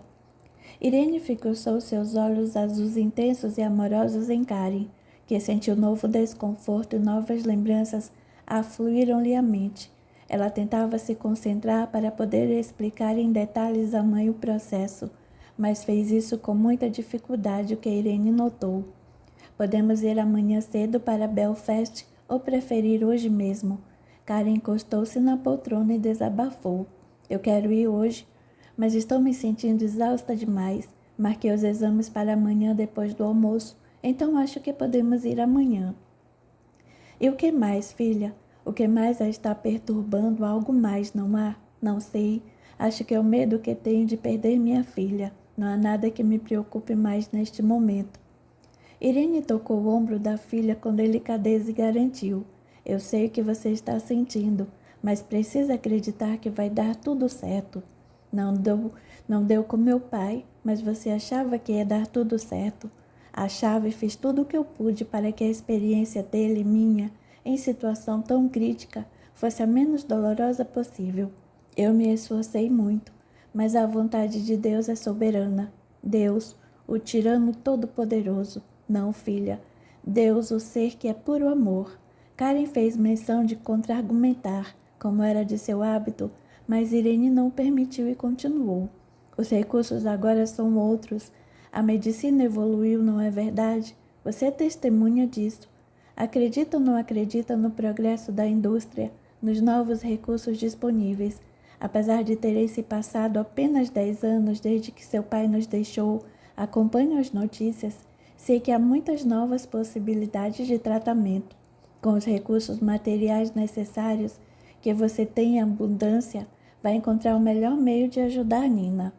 Irene fixou seus olhos azuis intensos e amorosos em Karen, que sentiu novo desconforto e novas lembranças afluíram-lhe à mente. Ela tentava se concentrar para poder explicar em detalhes à mãe o processo, mas fez isso com muita dificuldade, o que Irene notou. Podemos ir amanhã cedo para Belfast ou preferir hoje mesmo? Karen encostou-se na poltrona e desabafou. Eu quero ir hoje, mas estou me sentindo exausta demais. Marquei os exames para amanhã depois do almoço, então acho que podemos ir amanhã. E o que mais, filha? O que mais a está perturbando? Algo mais, não há? Não sei. Acho que é o medo que tenho de perder minha filha. Não há nada que me preocupe mais neste momento. Irene tocou o ombro da filha com delicadeza e garantiu. Eu sei o que você está sentindo, mas precisa acreditar que vai dar tudo certo. Não deu com meu pai, mas você achava que ia dar tudo certo. Achava e fiz tudo o que eu pude para que a experiência dele e minha, em situação tão crítica, fosse a menos dolorosa possível. Eu me esforcei muito, mas a vontade de Deus é soberana. Deus, o tirano todo-poderoso. Não, filha. Deus, o ser que é puro amor. Karen fez menção de contra-argumentar, como era de seu hábito, mas Irene não permitiu e continuou. Os recursos agora são outros. A medicina evoluiu, não é verdade? Você é testemunha disso. Acredita ou não acredita no progresso da indústria, nos novos recursos disponíveis? Apesar de terem se passado apenas 10 anos desde que seu pai nos deixou, acompanho as notícias, sei que há muitas novas possibilidades de tratamento. Com os recursos materiais necessários que você tem em abundância, vai encontrar o melhor meio de ajudar Nina.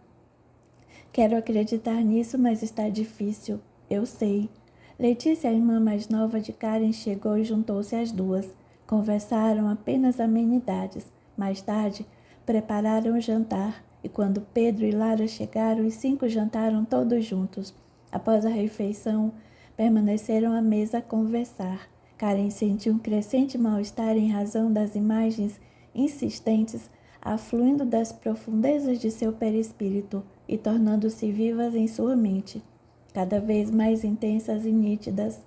Quero acreditar nisso, mas está difícil. Eu sei. Letícia, a irmã mais nova de Karen, chegou e juntou-se às duas. Conversaram apenas amenidades. Mais tarde, prepararam o jantar, e quando Pedro e Lara chegaram, os 5 jantaram todos juntos. Após a refeição, permaneceram à mesa a conversar. Karen sentiu um crescente mal-estar em razão das imagens insistentes afluindo das profundezas de seu perispírito e tornando-se vivas em sua mente, cada vez mais intensas e nítidas.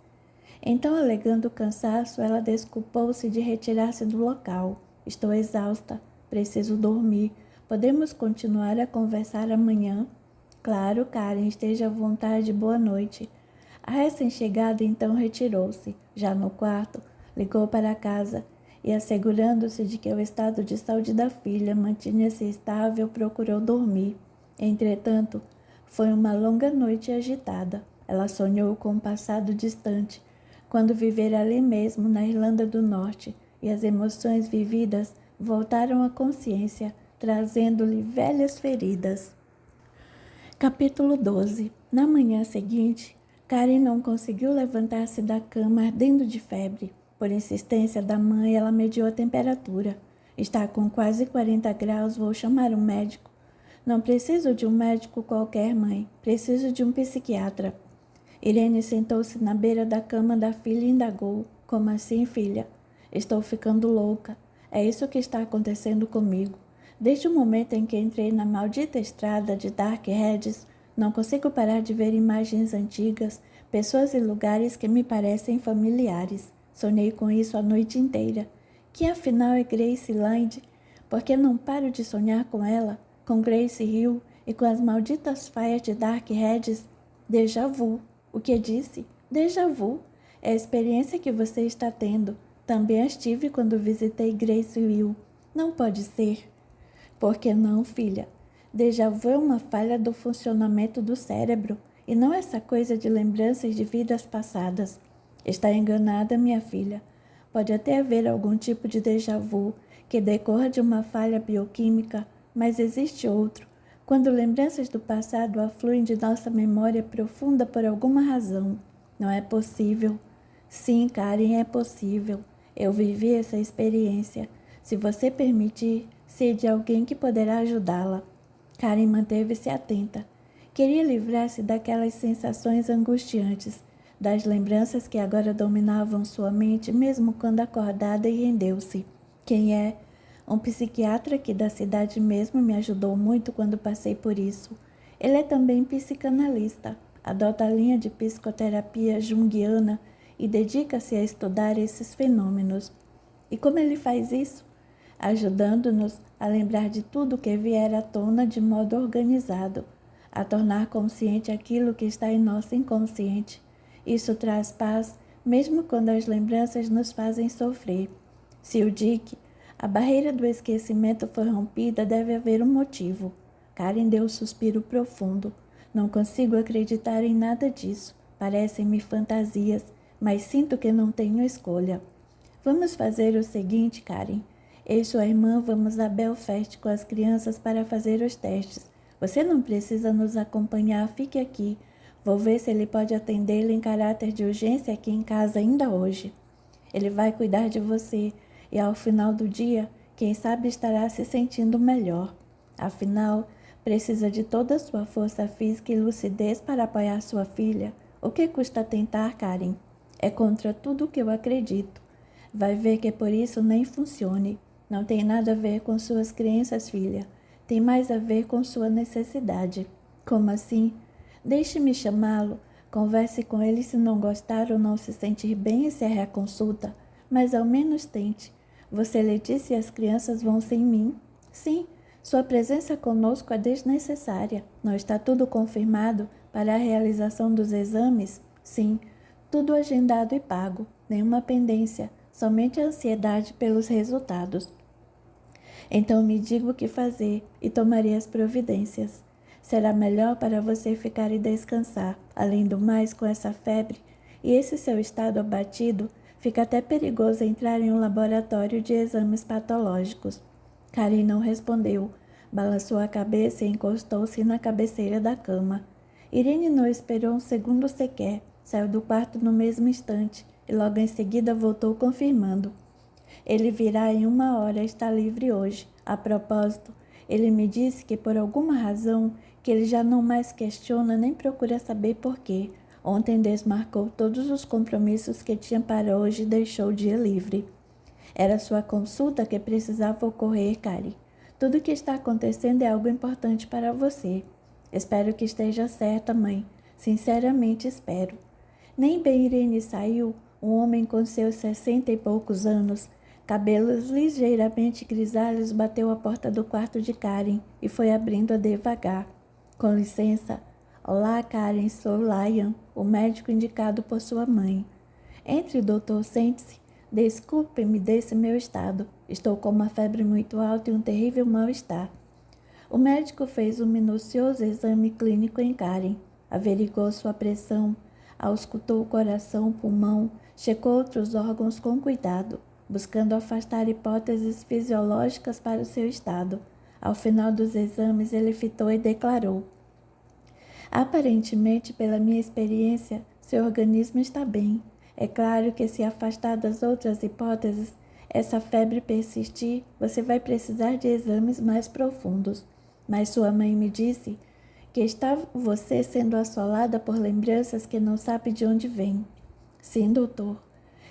Então, alegando cansaço, ela desculpou-se de retirar-se do local. Estou exausta, preciso dormir. Podemos continuar a conversar amanhã? Claro, Karen, esteja à vontade, boa noite. A recém-chegada então retirou-se. Já no quarto, ligou para casa e, assegurando-se de que o estado de saúde da filha mantinha-se estável, procurou dormir. Entretanto, foi uma longa noite agitada. Ela sonhou com um passado distante, quando vivera ali mesmo, na Irlanda do Norte, e as emoções vividas voltaram à consciência, trazendo-lhe velhas feridas. Capítulo 12. Na manhã seguinte, Karen não conseguiu levantar-se da cama, ardendo de febre. Por insistência da mãe, ela mediu a temperatura. Está com quase 40 graus, vou chamar um médico. Não preciso de um médico qualquer, mãe. Preciso de um psiquiatra. Irene sentou-se na beira da cama da filha e indagou. Como assim, filha? Estou ficando louca. É isso que está acontecendo comigo. Desde o momento em que entrei na maldita estrada de Dark Hedges, não consigo parar de ver imagens antigas, pessoas e lugares que me parecem familiares. Sonhei com isso a noite inteira. Que afinal é Grace Land? Porque não paro de sonhar com ela, com Grace Hill e com as malditas faias de Dark Hedges? Déjà vu. O que disse? Déjà vu. É a experiência que você está tendo. Também as tive quando visitei Grace Hill. Não pode ser. Por que não, filha? Déjà vu é uma falha do funcionamento do cérebro e não essa coisa de lembranças de vidas passadas. Está enganada, minha filha. Pode até haver algum tipo de déjà vu que decorra de uma falha bioquímica, mas existe outro, quando lembranças do passado afluem de nossa memória profunda por alguma razão. Não é possível. Sim, Karen, é possível. Eu vivi essa experiência. Se você permitir, sei de alguém que poderá ajudá-la. Karen manteve-se atenta. Queria livrar-se daquelas sensações angustiantes, das lembranças que agora dominavam sua mente, mesmo quando acordada, e rendeu-se. Quem é? Um psiquiatra aqui da cidade mesmo me ajudou muito quando passei por isso. Ele é também psicanalista, adota a linha de psicoterapia junguiana e dedica-se a estudar esses fenômenos. E como ele faz isso? Ajudando-nos a lembrar de tudo que vier à tona de modo organizado, a tornar consciente aquilo que está em nosso inconsciente. Isso traz paz, mesmo quando as lembranças nos fazem sofrer. Se o Dick, a barreira do esquecimento foi rompida, deve haver um motivo. Karen deu um suspiro profundo. Não consigo acreditar em nada disso. Parecem-me fantasias, mas sinto que não tenho escolha. Vamos fazer o seguinte, Karen. Eu e sua irmã vamos a Belfast com as crianças para fazer os testes. Você não precisa nos acompanhar, fique aqui. Vou ver se ele pode atendê-la em caráter de urgência aqui em casa ainda hoje. Ele vai cuidar de você e ao final do dia, quem sabe estará se sentindo melhor. Afinal, precisa de toda a sua força física e lucidez para apoiar sua filha. O que custa tentar, Karen? É contra tudo o que eu acredito. Vai ver que por isso nem funcione. Não tem nada a ver com suas crenças, filha. Tem mais a ver com sua necessidade. Como assim? Deixe-me chamá-lo. Converse com ele se não gostar ou não se sentir bem, encerre a consulta. Mas ao menos tente. Você lhe disse e as crianças vão sem mim? Sim, sua presença conosco é desnecessária. Não está tudo confirmado para a realização dos exames? Sim, tudo agendado e pago. Nenhuma pendência, somente a ansiedade pelos resultados. Então me diga o que fazer e tomarei as providências. Será melhor para você ficar e descansar. Além do mais, com essa febre e esse seu estado abatido, fica até perigoso entrar em um laboratório de exames patológicos. Karen não respondeu. Balançou a cabeça e encostou-se na cabeceira da cama. Irene não esperou um segundo sequer. Saiu do quarto no mesmo instante e logo em seguida voltou confirmando. Ele virá em 1 hora, está livre hoje. A propósito, ele me disse que por alguma razão que ele já não mais questiona nem procura saber por quê. Ontem desmarcou todos os compromissos que tinha para hoje e deixou o dia livre. Era sua consulta que precisava ocorrer, Karen. Tudo o que está acontecendo é algo importante para você. Espero que esteja certa, mãe. Sinceramente espero. Nem bem Irene saiu, um homem com seus 60 e poucos anos, cabelos ligeiramente grisalhos, bateu à porta do quarto de Karen e foi abrindo-a devagar. Com licença. Olá, Karen, sou Lyon, o médico indicado por sua mãe. Entre, doutor, sente-se. Desculpe-me desse meu estado. Estou com uma febre muito alta e um terrível mal-estar. O médico fez um minucioso exame clínico em Karen, averigou sua pressão, auscultou o coração, o pulmão, checou outros órgãos com cuidado, buscando afastar hipóteses fisiológicas para o seu estado. Ao final dos exames, ele fitou e declarou: aparentemente, pela minha experiência, seu organismo está bem. É claro que, se afastar das outras hipóteses, essa febre persistir, você vai precisar de exames mais profundos. Mas sua mãe me disse que está você sendo assolada por lembranças que não sabe de onde vêm. Sim, doutor.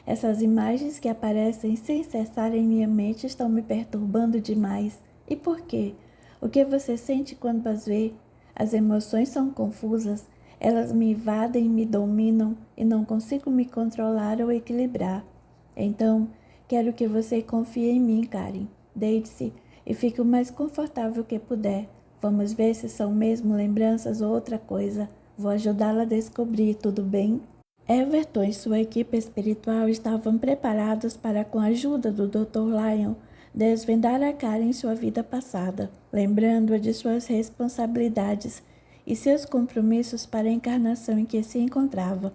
Essas imagens que aparecem sem cessar em minha mente estão me perturbando demais. E por quê? O que você sente quando as vê? As emoções são confusas. Elas me invadem, me dominam e não consigo me controlar ou equilibrar. Então, quero que você confie em mim, Karen. Deite-se e fique o mais confortável que puder. Vamos ver se são mesmo lembranças ou outra coisa. Vou ajudá-la a descobrir, tudo bem? Everton e sua equipe espiritual estavam preparados para, com a ajuda do Dr. Lyon, desvendar a Karen em sua vida passada, lembrando-a de suas responsabilidades e seus compromissos para a encarnação em que se encontrava.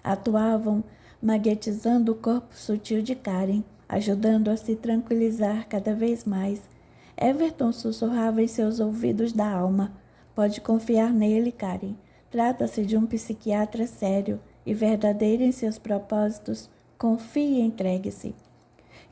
Atuavam magnetizando o corpo sutil de Karen, ajudando-a a se tranquilizar cada vez mais. Everton sussurrava em seus ouvidos da alma: pode confiar nele, Karen. Trata-se de um psiquiatra sério e verdadeiro em seus propósitos. Confie e entregue-se.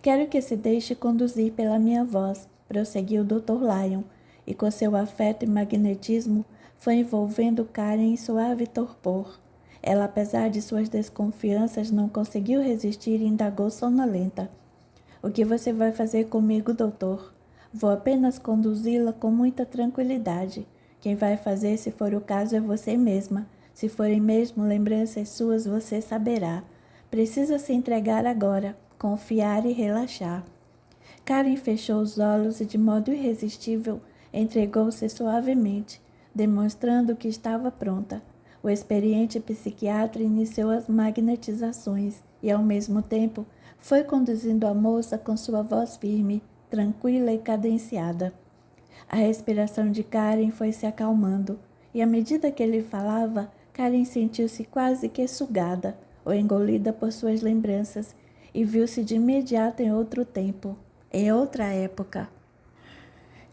Quero que se deixe conduzir pela minha voz, prosseguiu o Dr. Lyon, e com seu afeto e magnetismo foi envolvendo Karen em suave torpor. Ela, apesar de suas desconfianças, não conseguiu resistir e indagou sonolenta. O que você vai fazer comigo, doutor? Vou apenas conduzi-la com muita tranquilidade. Quem vai fazer, se for o caso, é você mesma. Se forem mesmo lembranças suas, você saberá. Precisa se entregar agora, confiar e relaxar. Karen fechou os olhos e, de modo irresistível, entregou-se suavemente, demonstrando que estava pronta. O experiente psiquiatra iniciou as magnetizações e, ao mesmo tempo, foi conduzindo a moça com sua voz firme, tranquila e cadenciada. A respiração de Karen foi se acalmando, e à medida que ele falava, Karen sentiu-se quase que sugada ou engolida por suas lembranças e viu-se de imediato em outro tempo, em outra época.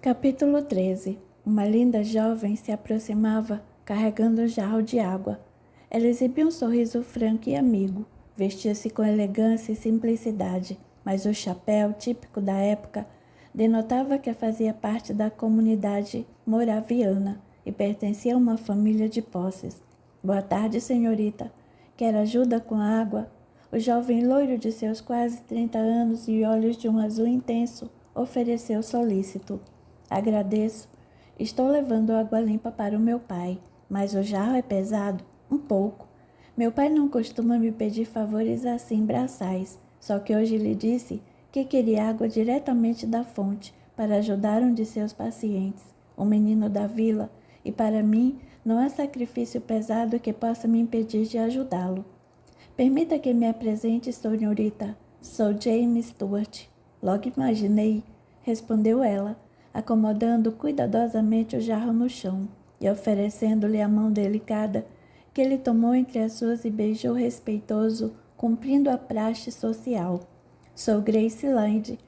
Capítulo 13. Uma linda jovem se aproximava carregando um jarro de água. Ela exibia um sorriso franco e amigo, vestia-se com elegância e simplicidade, mas o chapéu, típico da época, denotava que fazia parte da comunidade moraviana e pertencia a uma família de posses. Boa tarde, senhorita. Quer ajuda com a água? O jovem loiro de seus quase 30 anos e olhos de um azul intenso ofereceu solícito. Agradeço. Estou levando água limpa para o meu pai, mas o jarro é pesado? Um pouco. Meu pai não costuma me pedir favores assim braçais, só que hoje lhe disse que queria água diretamente da fonte para ajudar um de seus pacientes, um menino da vila, e para mim não há sacrifício pesado que possa me impedir de ajudá-lo. Permita que me apresente, senhorita. Sou James Stewart. Logo imaginei, respondeu ela, acomodando cuidadosamente o jarro no chão e oferecendo-lhe a mão delicada, que ele tomou entre as suas e beijou respeitoso, cumprindo a praxe social. Sou Grace Land.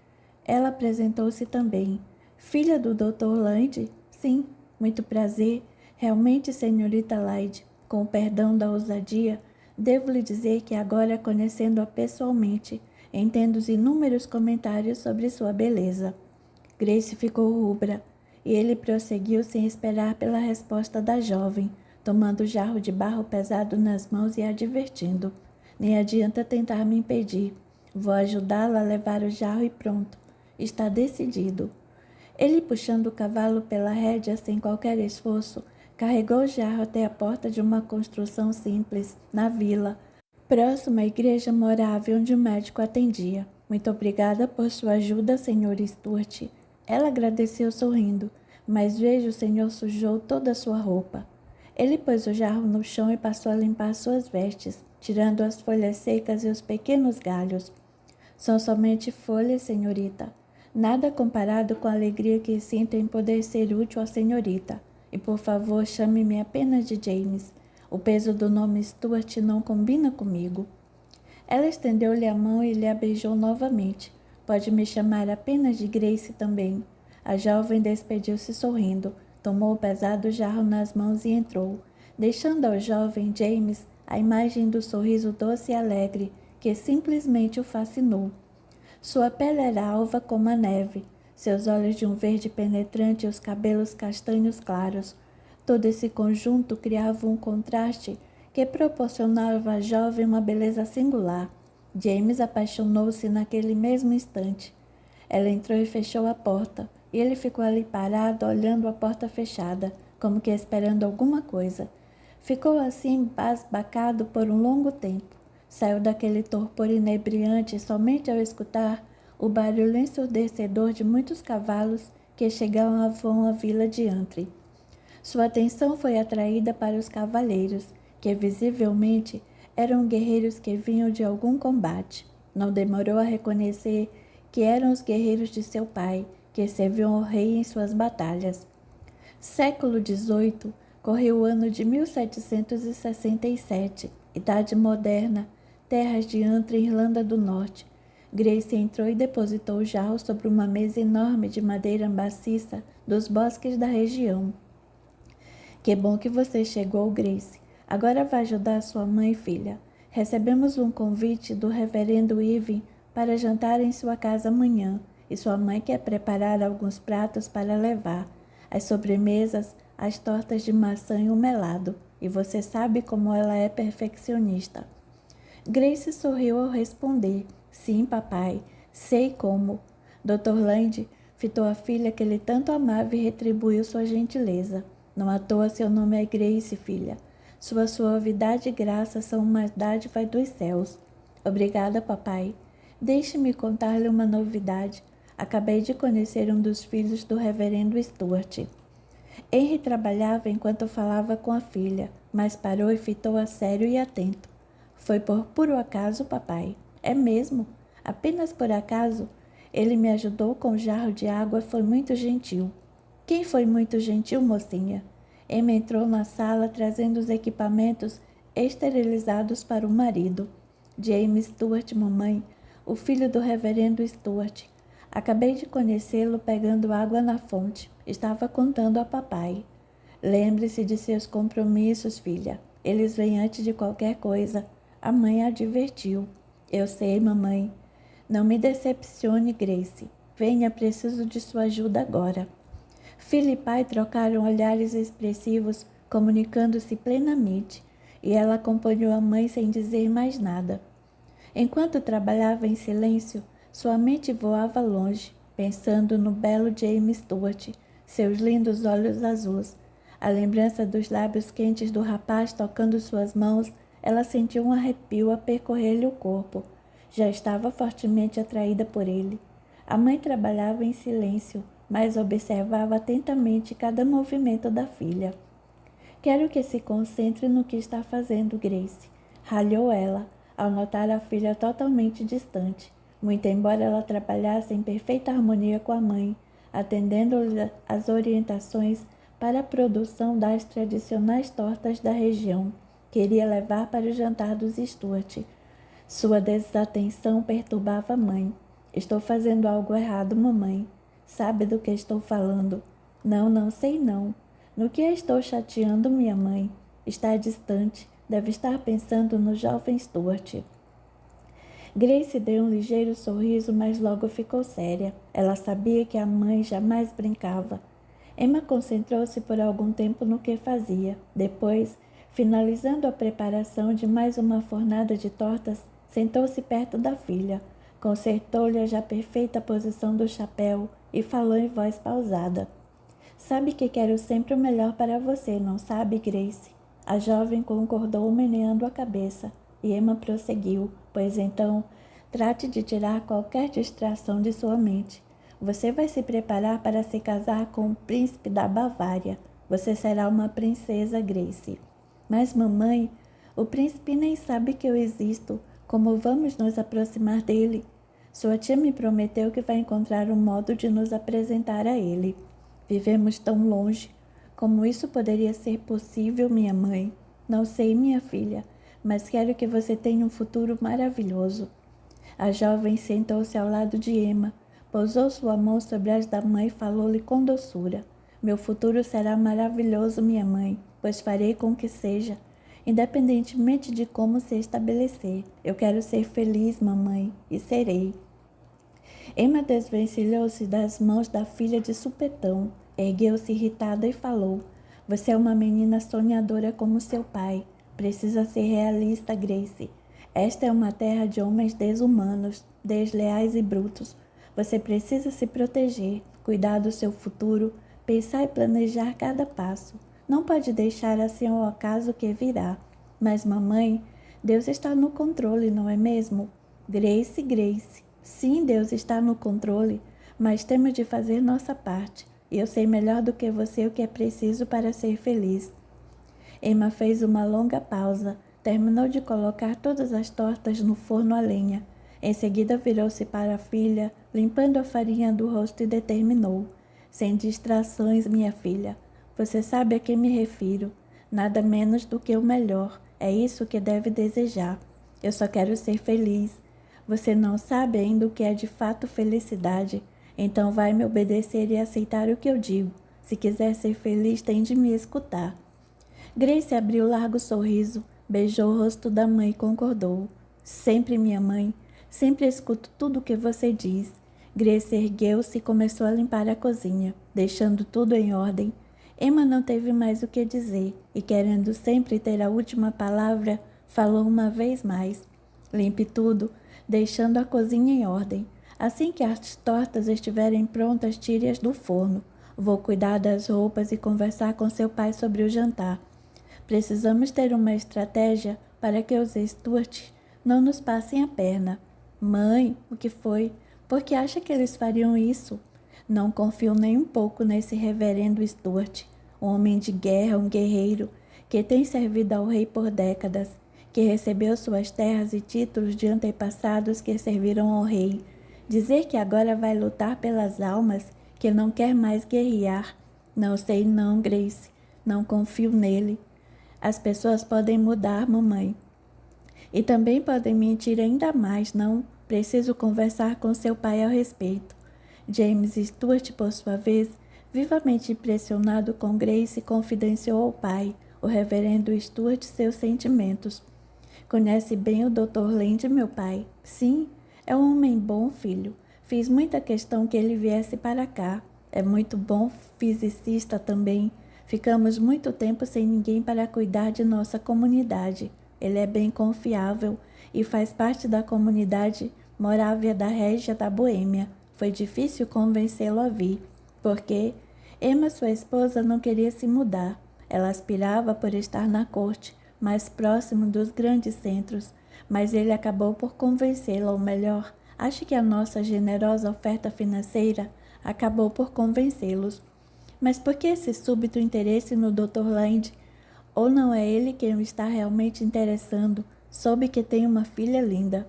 Ela apresentou-se também. Filha do Dr. Land? Sim, muito prazer. Realmente, senhorita Land, com o perdão da ousadia, devo lhe dizer que agora, conhecendo-a pessoalmente, entendo os inúmeros comentários sobre sua beleza. Grace ficou rubra, e ele prosseguiu sem esperar pela resposta da jovem, tomando o jarro de barro pesado nas mãos e a advertindo. Nem adianta tentar me impedir. Vou ajudá-la a levar o jarro e pronto. Está decidido. Ele, puxando o cavalo pela rédea sem qualquer esforço, carregou o jarro até a porta de uma construção simples, na vila, próxima à igreja morável onde o médico atendia. Muito obrigada por sua ajuda, Sr. Stewart. Ela agradeceu sorrindo, mas veja, o senhor sujou toda a sua roupa. Ele pôs o jarro no chão e passou a limpar suas vestes, tirando as folhas secas e os pequenos galhos. São somente folhas, senhorita. Nada comparado com a alegria que sinto em poder ser útil à senhorita. E por favor, chame-me apenas de James. O peso do nome Stewart não combina comigo. Ela estendeu-lhe a mão e lhe a beijou novamente. Pode me chamar apenas de Grace também. A jovem despediu-se sorrindo, tomou o pesado jarro nas mãos e entrou, deixando ao jovem James a imagem do sorriso doce e alegre que simplesmente o fascinou. Sua pele era alva como a neve, seus olhos de um verde penetrante e os cabelos castanhos claros. Todo esse conjunto criava um contraste que proporcionava à jovem uma beleza singular. James apaixonou-se naquele mesmo instante. Ela entrou e fechou a porta, e ele ficou ali parado, olhando a porta fechada, como que esperando alguma coisa. Ficou assim embasbacado por um longo tempo. Saiu daquele torpor inebriante somente ao escutar o barulho ensurdecedor de muitos cavalos que chegavam à vila de Antrim. Sua atenção foi atraída para os cavaleiros, que visivelmente eram guerreiros que vinham de algum combate. Não demorou a reconhecer que eram os guerreiros de seu pai, que serviam ao rei em suas batalhas. Século XVIII, correu o ano de 1767, Idade Moderna, terras de Antrim, Irlanda do Norte. Grace entrou e depositou o jarro sobre uma mesa enorme de madeira maciça dos bosques da região. Que bom que você chegou, Grace. Agora vai ajudar sua mãe, filha. Recebemos um convite do reverendo Irving para jantar em sua casa amanhã, e sua mãe quer preparar alguns pratos para levar. As sobremesas, as tortas de maçã e o melado. E você sabe como ela é perfeccionista. Grace sorriu ao responder. Sim, papai, sei como. Dr. Land fitou a filha que ele tanto amava e retribuiu sua gentileza. Não à toa seu nome é Grace, filha. Sua suavidade e graça são uma dádiva dos céus. Obrigada, papai. Deixe-me contar-lhe uma novidade. Acabei de conhecer um dos filhos do reverendo Stuart. Henry trabalhava enquanto falava com a filha, mas parou e fitou-a sério e atento. Foi por puro acaso, papai? É mesmo? Apenas por acaso? Ele me ajudou com um jarro de água e foi muito gentil. Quem foi muito gentil, mocinha? Emma entrou na sala trazendo os equipamentos esterilizados para o marido. James Stuart, mamãe, o filho do reverendo Stuart. Acabei de conhecê-lo pegando água na fonte. Estava contando a papai. Lembre-se de seus compromissos, filha. Eles vêm antes de qualquer coisa. A mãe a advertiu. Eu sei, mamãe. Não me decepcione, Grace. Venha, preciso de sua ajuda agora. Filho e pai trocaram olhares expressivos, comunicando-se plenamente, e ela acompanhou a mãe sem dizer mais nada. Enquanto trabalhava em silêncio, sua mente voava longe, pensando no belo James Stuart, seus lindos olhos azuis. A lembrança dos lábios quentes do rapaz tocando suas mãos, ela sentiu um arrepio a percorrer-lhe o corpo. Já estava fortemente atraída por ele. A mãe trabalhava em silêncio, mas observava atentamente cada movimento da filha. Quero que se concentre no que está fazendo, Grace, ralhou ela, ao notar a filha totalmente distante, muito embora ela trabalhasse em perfeita harmonia com a mãe, atendendo-lhe às orientações para a produção das tradicionais tortas da região, que iria levar para o jantar dos Stuart. Sua desatenção perturbava a mãe. Estou fazendo algo errado, mamãe. Sabe do que estou falando? Não sei não. No que estou chateando minha mãe? Está distante. Deve estar pensando no jovem Stuart. Grace deu um ligeiro sorriso, mas logo ficou séria. Ela sabia que a mãe jamais brincava. Emma concentrou-se por algum tempo no que fazia. Depois, finalizando a preparação de mais uma fornada de tortas, sentou-se perto da filha, consertou-lhe a já perfeita posição do chapéu e falou em voz pausada. Sabe que quero sempre o melhor para você, não sabe, Grace? A jovem concordou, meneando a cabeça, e Emma prosseguiu, pois então, trate de tirar qualquer distração de sua mente. Você vai se preparar para se casar com o príncipe da Bavária. Você será uma princesa, Grace. Mas, mamãe, o príncipe nem sabe que eu existo. Como vamos nos aproximar dele? Sua tia me prometeu que vai encontrar um modo de nos apresentar a ele. Vivemos tão longe. Como isso poderia ser possível, minha mãe? Não sei, minha filha, mas quero que você tenha um futuro maravilhoso. A jovem sentou-se ao lado de Emma, pousou sua mão sobre as da mãe e falou-lhe com doçura. Meu futuro será maravilhoso, minha mãe, pois farei com que seja, independentemente de como se estabelecer. Eu quero ser feliz, mamãe, e serei. Emma desvencilhou-se das mãos da filha de supetão, ergueu-se irritada e falou: Você é uma menina sonhadora como seu pai. Precisa ser realista, Grace. Esta é uma terra de homens desumanos, desleais e brutos. Você precisa se proteger, cuidar do seu futuro, pensar e planejar cada passo. Não pode deixar assim ao acaso que virá. Mas, mamãe, Deus está no controle, não é mesmo? Grace. Sim, Deus está no controle, mas temos de fazer nossa parte. Eu sei melhor do que você o que é preciso para ser feliz. Emma fez uma longa pausa, terminou de colocar todas as tortas no forno a lenha. Em seguida virou-se para a filha, limpando a farinha do rosto e determinou: Sem distrações, minha filha. Você sabe a que me refiro. Nada menos do que o melhor. É isso que deve desejar. Eu só quero ser feliz. Você não sabe ainda o que é de fato felicidade. Então vai me obedecer e aceitar o que eu digo. Se quiser ser feliz, tem de me escutar. Grace abriu largo sorriso, beijou o rosto da mãe e concordou. Sempre, minha mãe. Sempre escuto tudo o que você diz. Grace ergueu-se e começou a limpar a cozinha, deixando tudo em ordem. Emma não teve mais o que dizer e, querendo sempre ter a última palavra, falou uma vez mais. Limpe tudo, deixando a cozinha em ordem. Assim que as tortas estiverem prontas, tire-as do forno. Vou cuidar das roupas e conversar com seu pai sobre o jantar. Precisamos ter uma estratégia para que os Stuart não nos passem a perna. Mãe, o que foi? Por que acha que eles fariam isso? Não confio nem um pouco nesse reverendo Stuart, um homem de guerra, um guerreiro, que tem servido ao rei por décadas, que recebeu suas terras e títulos de antepassados que serviram ao rei. Dizer que agora vai lutar pelas almas, que não quer mais guerrear. Não sei não, Grace. Não confio nele. As pessoas podem mudar, mamãe. E também podem mentir ainda mais, não? Preciso conversar com seu pai a respeito. James Stuart, por sua vez, vivamente impressionado com Grace, confidenciou ao pai, o reverendo Stuart, seus sentimentos. Conhece bem o Dr. Land, meu pai? Sim, é um homem bom, filho. Fiz muita questão que ele viesse para cá. É muito bom fisicista também. Ficamos muito tempo sem ninguém para cuidar de nossa comunidade. Ele é bem confiável e faz parte da comunidade Morávia da Régia da Boêmia. Foi difícil convencê-lo a vir, porque Emma, sua esposa, não queria se mudar. Ela aspirava por estar na corte, mais próximo dos grandes centros, mas ele acabou por convencê-la, ou melhor, acho que a nossa generosa oferta financeira acabou por convencê-los. Mas por que esse súbito interesse no Dr. Land? Ou não é ele quem o está realmente interessando? Soube que tem uma filha linda.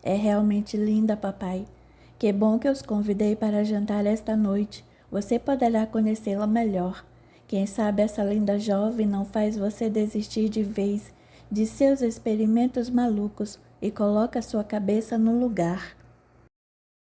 É realmente linda, papai. Que bom que os convidei para jantar esta noite. Você poderá conhecê-la melhor. Quem sabe essa linda jovem não faz você desistir de vez de seus experimentos malucos e coloca sua cabeça no lugar.